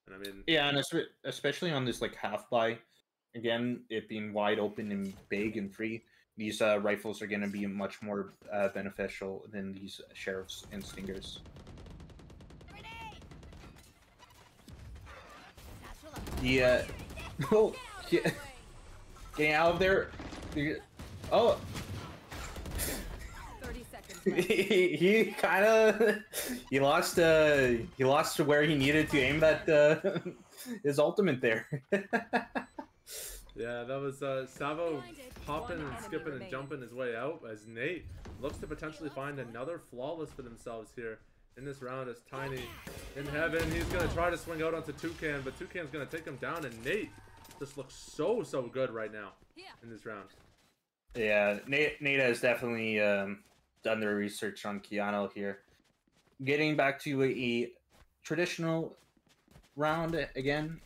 And I mean, yeah, and especially on this like half buy, again, it being wide open and big and free, these rifles are going to be much more beneficial than these sheriffs and stingers. The oh, yeah, getting out of there. Oh, 30 seconds he kind of he lost to where he needed to aim that his ultimate there. Yeah, that was Savo hopping and skipping and jumping his way out as NAIT looks to potentially find another flawless for themselves here in this round as Tiny in heaven. He's going to try to swing out onto Toucan, but Toucan's going to take him down, and NAIT just looks so good right now in this round. Yeah, NAIT has definitely done their research on Keanu here. Getting back to a traditional round again,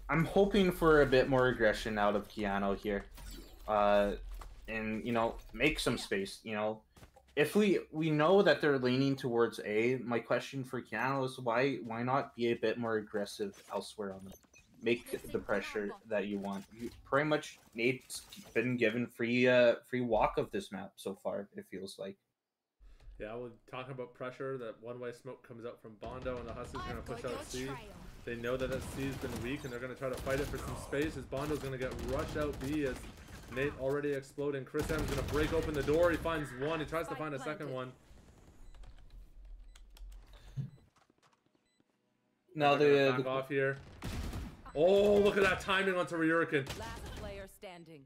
I'm hoping for a bit more aggression out of Keanu here, and you know, make some space. You know, if we know that they're leaning towards A, my question for Keanu is why not be a bit more aggressive elsewhere on them? Make the pressure that you want. Pretty much, NAIT's been given free walk of this map so far. It feels like. Yeah, we'll talk about pressure. That one-way smoke comes out from Bondo, and the Huskies are going to push out C. They know that C has been weak, and they're going to try to fight it for some space as Bondo's going to get rushed out B as NAIT already exploding. Chris M's going to break open the door. He finds one. He tries to find a second one. Now back off here. Oh, look at that timing onto Ryuriken. Last player standing.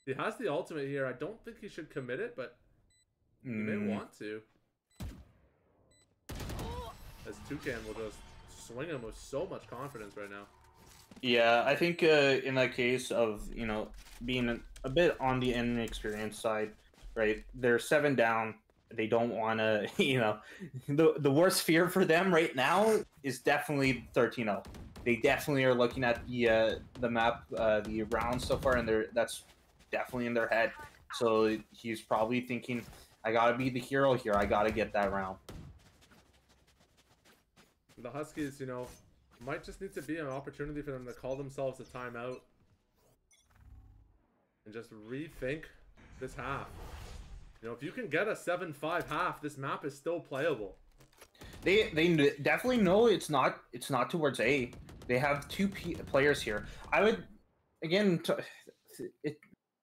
He has the ultimate here. I don't think he should commit it, but he may want to. As Toucan will just swing him with so much confidence right now. Yeah, I think in that case of, you know, being a bit on the inexperienced side, right? They're 7 down. They don't want to, you know, the worst fear for them right now is definitely 13-0. They definitely are looking at the map, the rounds so far, and that's definitely in their head. So he's probably thinking, I gotta be the hero here. I gotta get that round. The Huskies, you know, might just need to be an opportunity for them to call themselves a timeout and just rethink this half. You know, if you can get a 7-5 half, this map is still playable. They definitely know it's not towards A. They have two players here. I would again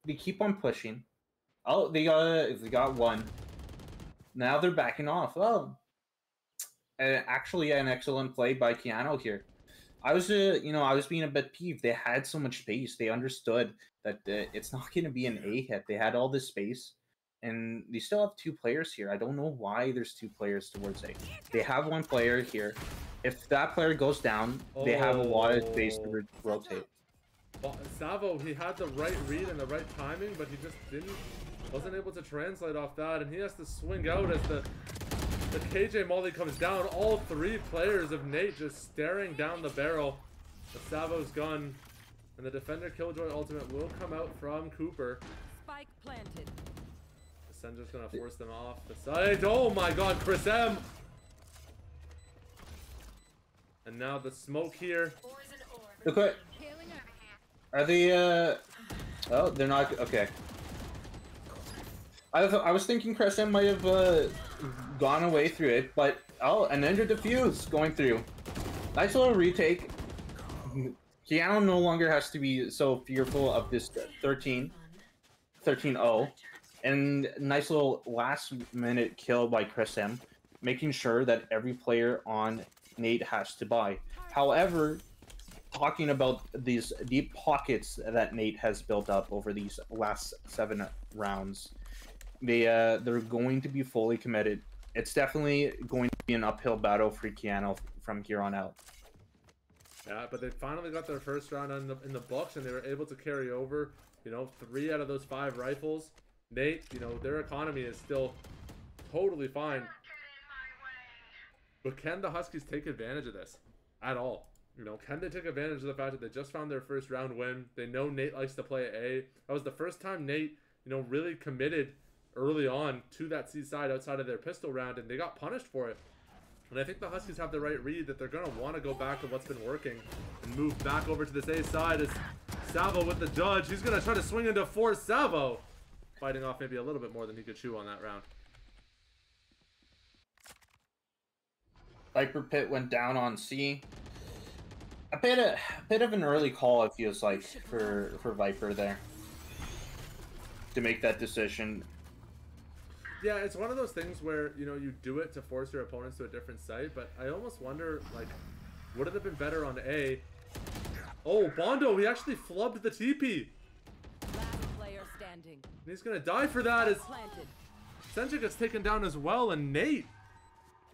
they keep on pushing. Oh, they got one. Now they're backing off. Oh, actually an excellent play by Keanu here. I was I was being a bit peeved. They had so much space. They understood that it's not going to be an A hit. They had all this space. And they still have two players here. I don't know why there's two players towards A. They have one player here. If that player goes down, they have a lot of space to rotate. Well, Savo, he had the right read and the right timing, but he just wasn't able to translate off that, and he has to swing out as the KJ Molly comes down. All three players of NAIT just staring down the barrel of Savo's gun, and the Defender Killjoy ultimate will come out from Cooper. Spike planted. Sendra's gonna force them off the side. Oh my god, Chris M! And now the smoke here. Okay. Are they, oh, they're not, okay. I was thinking Chris M might have, gone away through it, but, oh, an Ender Diffuse going through. Nice little retake. Keanu no longer has to be so fearful of this 13-0. And nice little last minute kill by Chris M, making sure that every player on NAIT has to buy. However, talking about these deep pockets that NAIT has built up over these last 7 rounds, they're going to be fully committed. It's definitely going to be an uphill battle for Keanu from here on out. Yeah, but they finally got their first round in the books, and they were able to carry over, 3 out of those 5 rifles. NAIT, their economy is still totally fine. But can the Huskies take advantage of this at all? Can they take advantage of the fact that they just found their first round win? They know NAIT likes to play A. That was the first time NAIT, really committed early on to that C side outside of their pistol round, and they got punished for it. And I think the Huskies have the right read that they're going to want to go back to what's been working and move back over to this A side as Savo with the judge. He's going to try to swing into 4 Savo. Fighting off maybe a little bit more than he could chew on that round. Viper Pit went down on C. A bit of an early call, it feels like, for Viper there to make that decision. Yeah, it's one of those things where you do it to force your opponents to a different site, but I almost wonder, like, would it have been better on A? Oh, Bondo, he actually flubbed the TP. And he's gonna die for that as Senja gets taken down as well, and NAIT,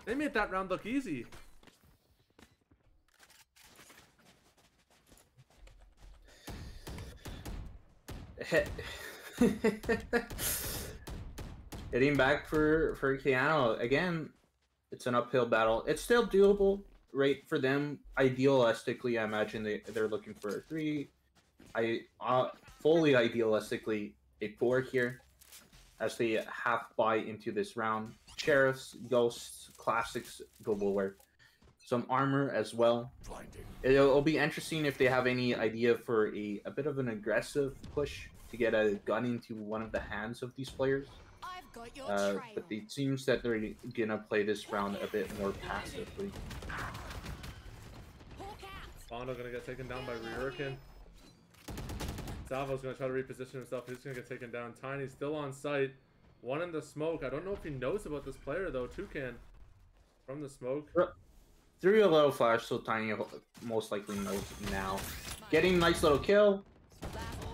they made that round look easy. Hitting back for Keanu again. It's an uphill battle. It's still doable, right, for them. Idealistically, I imagine they're looking for a 3. Fully idealistically, a 4 here as they half buy into this round. Sheriffs, Ghosts, Classics, Global some armor as well. It'll be interesting if they have any idea for a bit of an aggressive push to get a gun into one of the hands of these players. But it seems that they're gonna play this round a bit more passively. Bondo gonna get taken down by Ryuriken. Savo's gonna try to reposition himself. He's gonna get taken down. Tiny's still on site. One in the smoke. I don't know if he knows about this player though. Toucan from the smoke. Through a little flash, so Tiny most likely knows now. Getting nice little kill.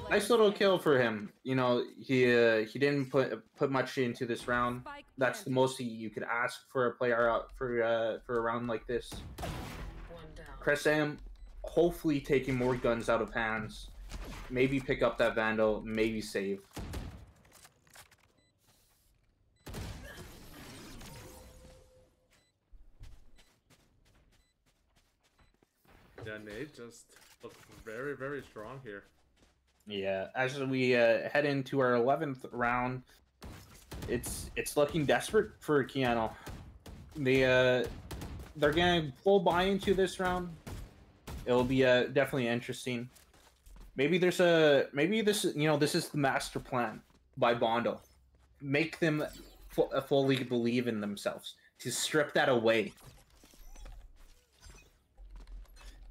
Nice little kill for him. He didn't put much into this round. That's the most you could ask for a player out for a round like this. Chris M, hopefully taking more guns out of hands. Maybe pick up that Vandal, maybe save. Yeah, NAIT just looks very, very strong here. Yeah, as we head into our 11th round, it's looking desperate for Keanu. They're gonna full buy into this round. It'll be definitely interesting. Maybe this is the master plan by Bondo. make them fully believe in themselves. To strip that away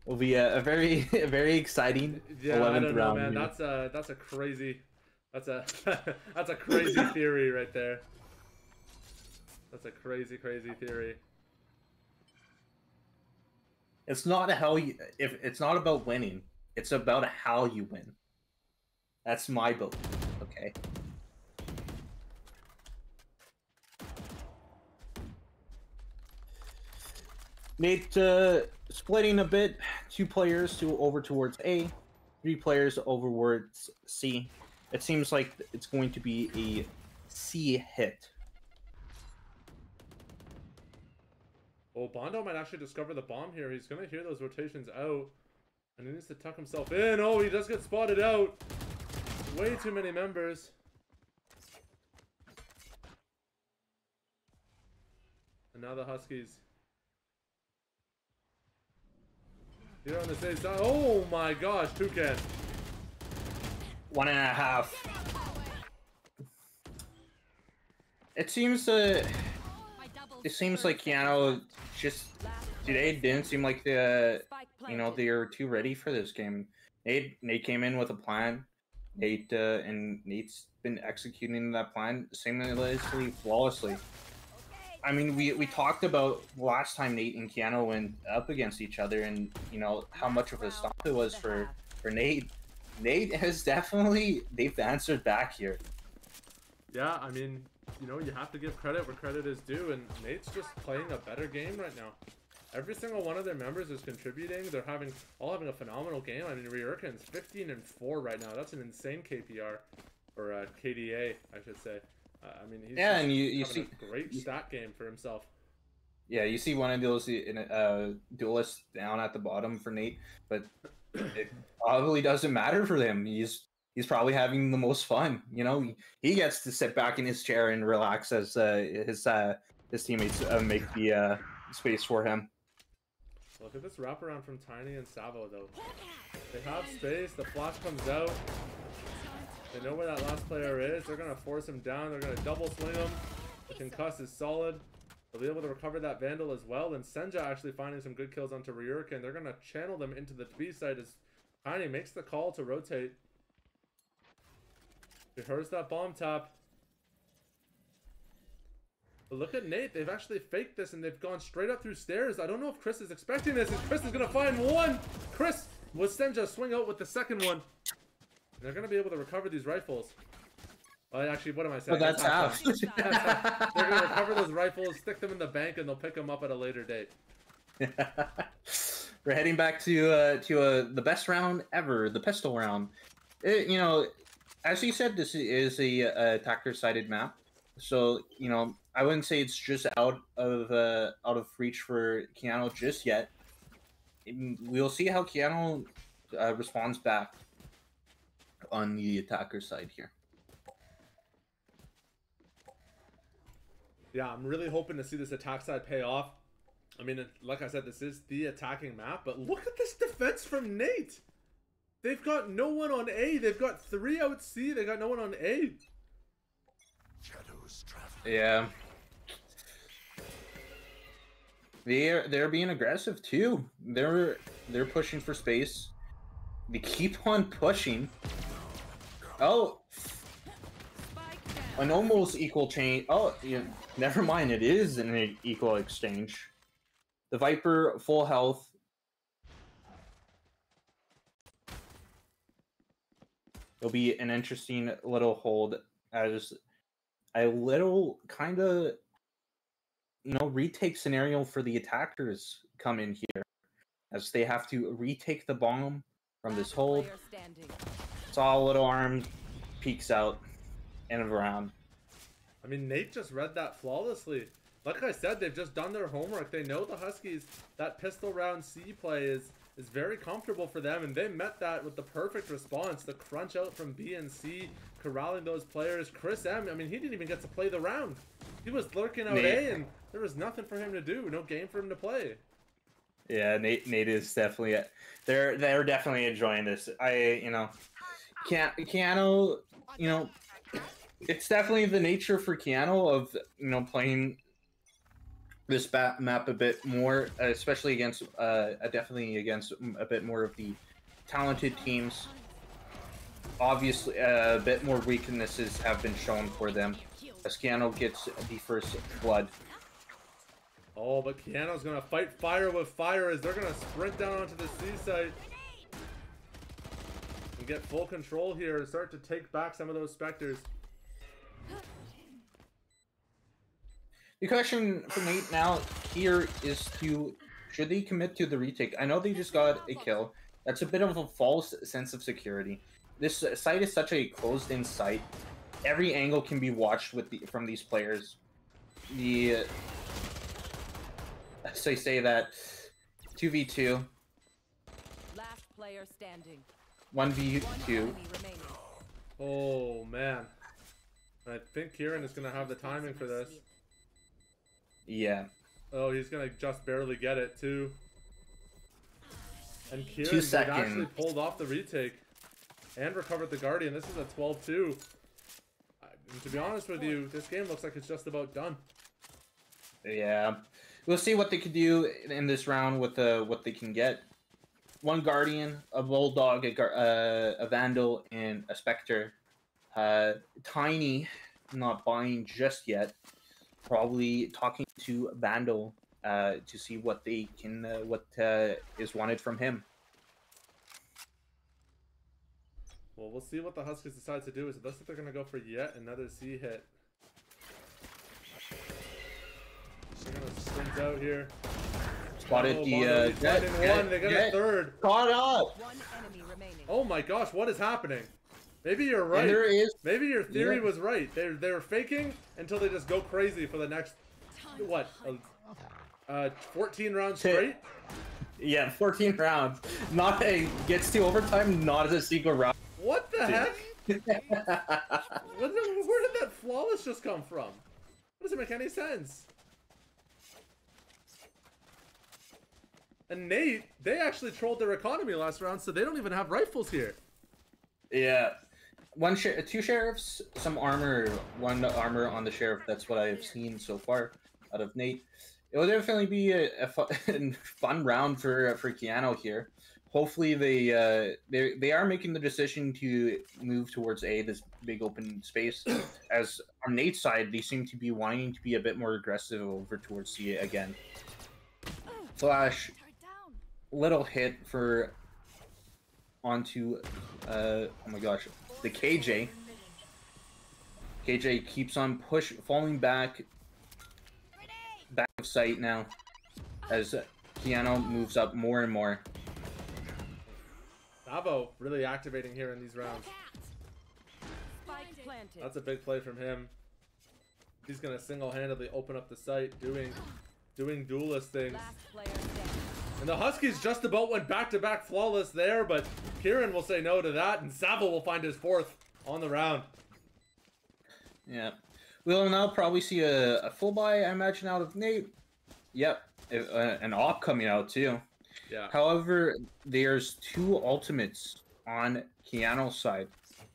will be a very very exciting 11th I don't know, round. man. Here. That's a crazy, that's a that's a crazy theory right there. That's a crazy theory. It's not how you. If it's not about winning, it's about how you win. That's my belief. Okay. NAIT splitting a bit. 2 players over towards A, 3 players over towards C. It seems like it's going to be a C hit. Oh, Bondo might actually discover the bomb here. He's going to hear those rotations out. And he needs to tuck himself in. Oh, he does get spotted out. Way too many members. And now the Huskies. Here on the safe side. Oh my gosh, Toucan. 1.5. It seems like Keanu just today didn't seem like they are too ready for this game. Nate came in with a plan. And Nate's been executing that plan seamlessly, flawlessly. I mean, we talked about last time Nate and Keanu went up against each other, and how much of a stop it was for Nate. Nate has they've answered back here. Yeah, I mean, you have to give credit where credit is due, and Nate's just playing a better game right now. Every single one of their members is contributing. They're all having a phenomenal game. I mean, Ryurken's 15-4 right now. That's an insane KPR, or KDA, I should say. I mean, he's and you see a great stat game for himself. Yeah, you see one of those duelists down at the bottom for Nate, but it probably doesn't matter for him. He's probably having the most fun. He gets to sit back in his chair and relax as his teammates make the space for him. Look at this wraparound from Tiny and Savo, though. They have space. The flash comes out. They know where that last player is. They're going to force him down. They're going to double swing him. The concuss is solid. They'll be able to recover that Vandal as well. And Senja actually finding some good kills onto Ryurken. They're going to channel them into the B side as Tiny makes the call to rotate. He hears that bomb tap. But look at Nate. They've actually faked this and they've gone straight up through stairs. I don't know if Chris is expecting this. Chris is going to find one. Chris with Senja swing out with the second one. And they're going to be able to recover these rifles. Well, actually, what am I saying? Well, that's half. They're going to recover those rifles, stick them in the bank, and they'll pick them up at a later date. We're heading back to the best round ever, the pistol round. As you said, this is a attacker-sided map, so I wouldn't say it's just out of reach for Keanu just yet. We'll see how Keanu responds back on the attacker side here. Yeah, I'm really hoping to see this attack side pay off. I mean, like I said, this is the attacking map, but look at this defense from Nate. They've got no one on A. They've got 3 out C. They got no one on A. Shadows travel. Yeah. They're being aggressive too. They're pushing for space. They keep on pushing. Oh, an almost equal change. Oh, yeah, never mind. It is an equal exchange. The Viper full health. It'll be an interesting little hold as a little kind of retake scenario for the attackers come in here as they have to retake the bomb from this hold. Saw a little arm peeks out and around. I mean, Nate just read that flawlessly. Like I said, they've just done their homework. They know the Huskies, that pistol round C play is very comfortable for them, and they met that with the perfect response. The crunch out from B and C, corralling those players. Chris M, I mean, he didn't even get to play the round. He was lurking out A, and there was nothing for him to do. No game for him to play. Yeah, Nate is definitely they're definitely enjoying this. Keanu, It's definitely the nature for Keanu of playing this map a bit more, especially against definitely against a bit more of the talented teams. Obviously, a bit more weaknesses have been shown for them as Keanu gets the first blood. Oh, but Keanu's gonna fight fire with fire as they're gonna sprint down onto the C site and get full control here and start to take back some of those Spectres. The question for NAIT now here is should they commit to the retake? I know they just got a kill. That's a bit of a false sense of security. This site is such a closed-in site. Every angle can be watched from these players. So I say that 2v2. Last player standing. 1v2. Oh man, I think Kieran is gonna have the timing for this. Yeah. Oh, he's gonna just barely get it too. And Kieran 2 seconds. actually pulled off the retake and recovered the Guardian. This is a 12-2. To be honest with you, this game looks like it's just about done. Yeah. We'll see what they can do in this round with what they can get. 1 Guardian, a Bulldog, a Vandal, and a Spectre. Tiny, not buying just yet. Probably talking to Vandal to see what they can, what is wanted from him. Well, we'll see what the Huskies decide to do. It looks like they're going to go for yet another C hit. They're going to sprint out here. Spotted oh, the they got a third. Caught up. One enemy remaining. Oh my gosh, what is happening? Maybe you're right. And there is. Maybe your theory was right. They're faking until they just go crazy for the next what? 14 rounds straight? Yeah, 14 rounds. Not a gets to overtime, not as a single round. What the heck? Where did that flawless just come from? That doesn't make any sense. And NAIT, they actually trolled their economy last round, so they don't even have rifles here. Yeah. 2 sheriffs, some armor, 1 armor on the sheriff. That's what I've seen so far out of NAIT. It will definitely be a fun round for Keanu here. Hopefully they are making the decision to move towards A, this big open space. As on NAIT's side, they seem to be wanting to be a bit more aggressive over towards C again. Flash, little hit for onto oh my gosh, the KJ. KJ keeps on falling back of sight now as Keanu moves up more and more. Bravo really activating here in these rounds. Spike planted. That's a big play from him. He's gonna single-handedly open up the site, doing duelist things. Last player standing. And the Huskies just about went back-to-back flawless there, but Kieran will say no to that, and Savo will find his 4th on the round. Yeah. We'll now probably see a full buy, I imagine, out of NAIT. Yep. An AWP coming out, too. Yeah. However, there's 2 ultimates on Keanu's side.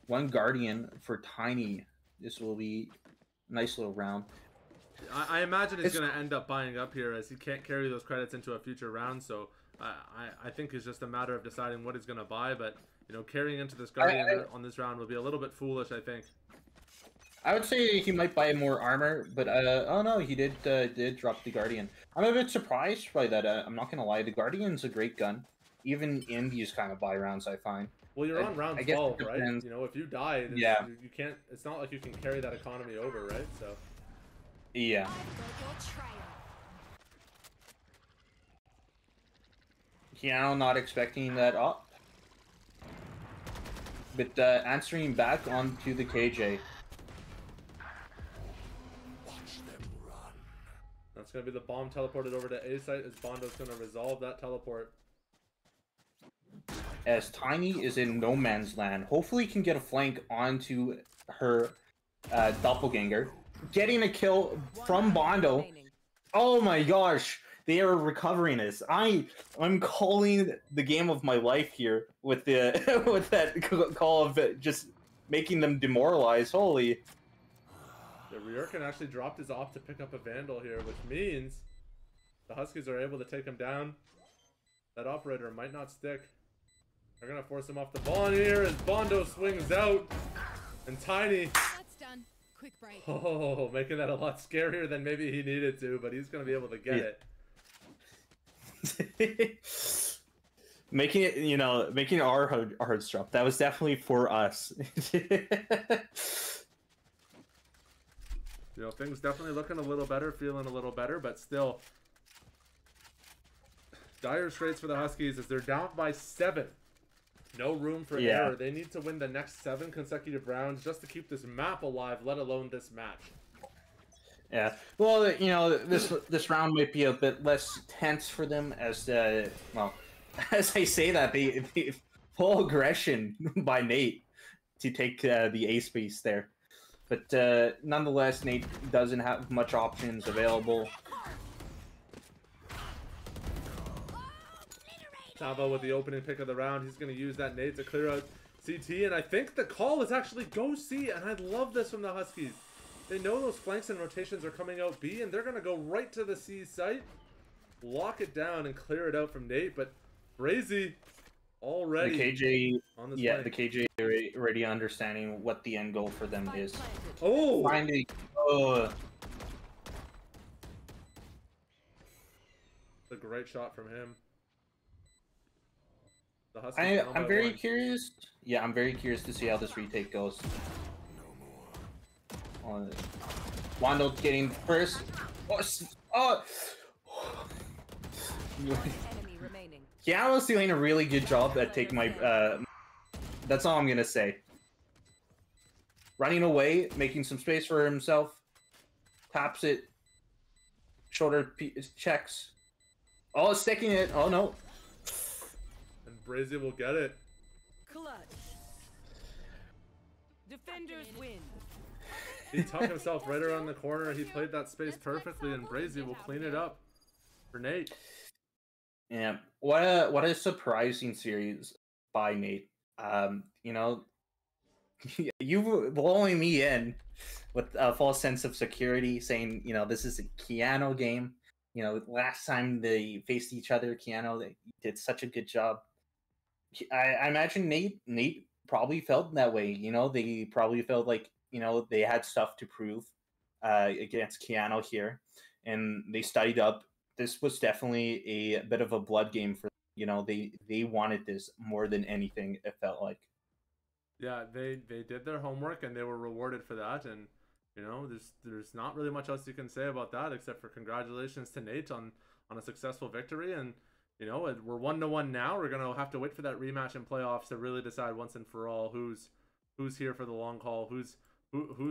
1 Guardian for Tiny. This will be a nice little round. I imagine he's going to end up buying up here as he can't carry those credits into a future round, so I think it's just a matter of deciding what he's going to buy, but, you know, carrying into this Guardian on this round will be a little bit foolish, I think. I would say he might buy more armor, but oh no, he did drop the Guardian. I'm a bit surprised by that. I'm not gonna lie, the Guardian's a great gun, even in these kind of buy rounds. I find. Well, you're on round 12, right? You know, if you die, yeah, you can't. It's not like you can carry that economy over, right? So. Yeah. Keanu not expecting that up, but answering back onto the KJ. That's going to be the bomb teleported over to A site as Bondo's going to resolve that teleport. As Tiny is in no man's land. Hopefully he can get a flank onto her doppelganger. Getting a kill from Bondo. Oh my gosh. They are recovering this. I'm calling the game of my life here with the with that call of just making them demoralized. Holy. The Ryurkin actually dropped his op to pick up a Vandal here, which means the Huskies are able to take him down. That operator might not stick. They're gonna force him off the Vaughn here as Bondo swings out. And Tiny, That's done. Quick break. oh, making that a lot scarier than maybe he needed to, but he's gonna be able to get it. Making it, you know, making our hearts drop. That was definitely for us. You know, things definitely looking a little better, feeling a little better, but still dire straits for the Huskies as they're down by 7. No room for error. They need to win the next 7 consecutive rounds just to keep this map alive, let alone this match. Yeah. Well, you know, this round might be a bit less tense for them as well, as I say that, they full aggression by NAIT to take the A space there. But nonetheless, NAIT doesn't have much options available. Tavo with the opening pick of the round. He's going to use that nade to clear out CT. And I think the call is actually go C. And I love this from the Huskies. They know those flanks and rotations are coming out B. And they're going to go right to the C site. Lock it down and clear it out from NAIT. But Brazy already the KJ, on this the KJ already understanding what the end goal for them is. Oh! Finding, a great shot from him. The Huskies I'm very curious. Yeah, I'm very curious to see how this retake goes. Wando getting first. Oh! Enemy remaining. Keanu's doing a really good job at taking my. That's all I'm gonna say. Running away, making some space for himself. Taps it. Shoulder checks. Oh, sticking it. Oh no. And Brazy will get it. Clutch. Defenders win. He tucked himself right around the corner. He played that space perfectly, and Brazy will clean it up for NAIT. Yeah, what a surprising series by NAIT. You know, you blowing me in with a false sense of security, saying, you know, this is a Keanu game. You know, last time they faced each other, Keanu, they did such a good job. I imagine NAIT probably felt that way. You know, they probably felt like, you know, they had stuff to prove against Keanu here, and they studied up. This was definitely a bit of a blood game for, you know, they wanted this more than anything, it felt like. Yeah, they did their homework and they were rewarded for that, and you know, there's not really much else you can say about that except for congratulations to NAIT on a successful victory. And you know, we're 1-1 now. We're gonna have to wait for that rematch in playoffs to really decide once and for all who's here for the long haul, who's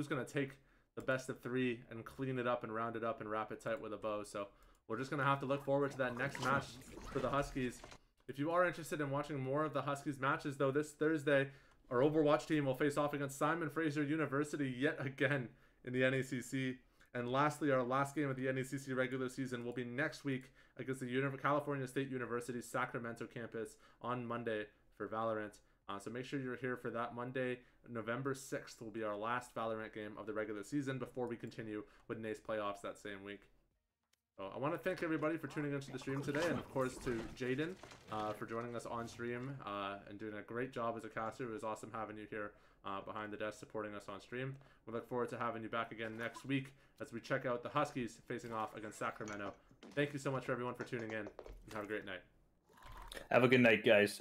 gonna take the best of 3 and clean it up and round it up and wrap it tight with a bow. So we're just gonna have to look forward to that next match for the Huskies. If you are interested in watching more of the Huskies matches, though, this Thursday our Overwatch team will face off against Simon Fraser University yet again in the NECC. And lastly, our last game of the NECC regular season will be next week against the California State University Sacramento campus on Monday for Valorant. So make sure you're here for that. Monday, November 6th will be our last Valorant game of the regular season before we continue with NAIT's playoffs that same week. So I want to thank everybody for tuning into the stream today, and of course to Jaden for joining us on stream and doing a great job as a caster. It was awesome having you here behind the desk supporting us on stream. We look forward to having you back again next week as we check out the Huskies facing off against Sacramento. Thank you so much for everyone for tuning in, and have a great night. Have a good night, guys.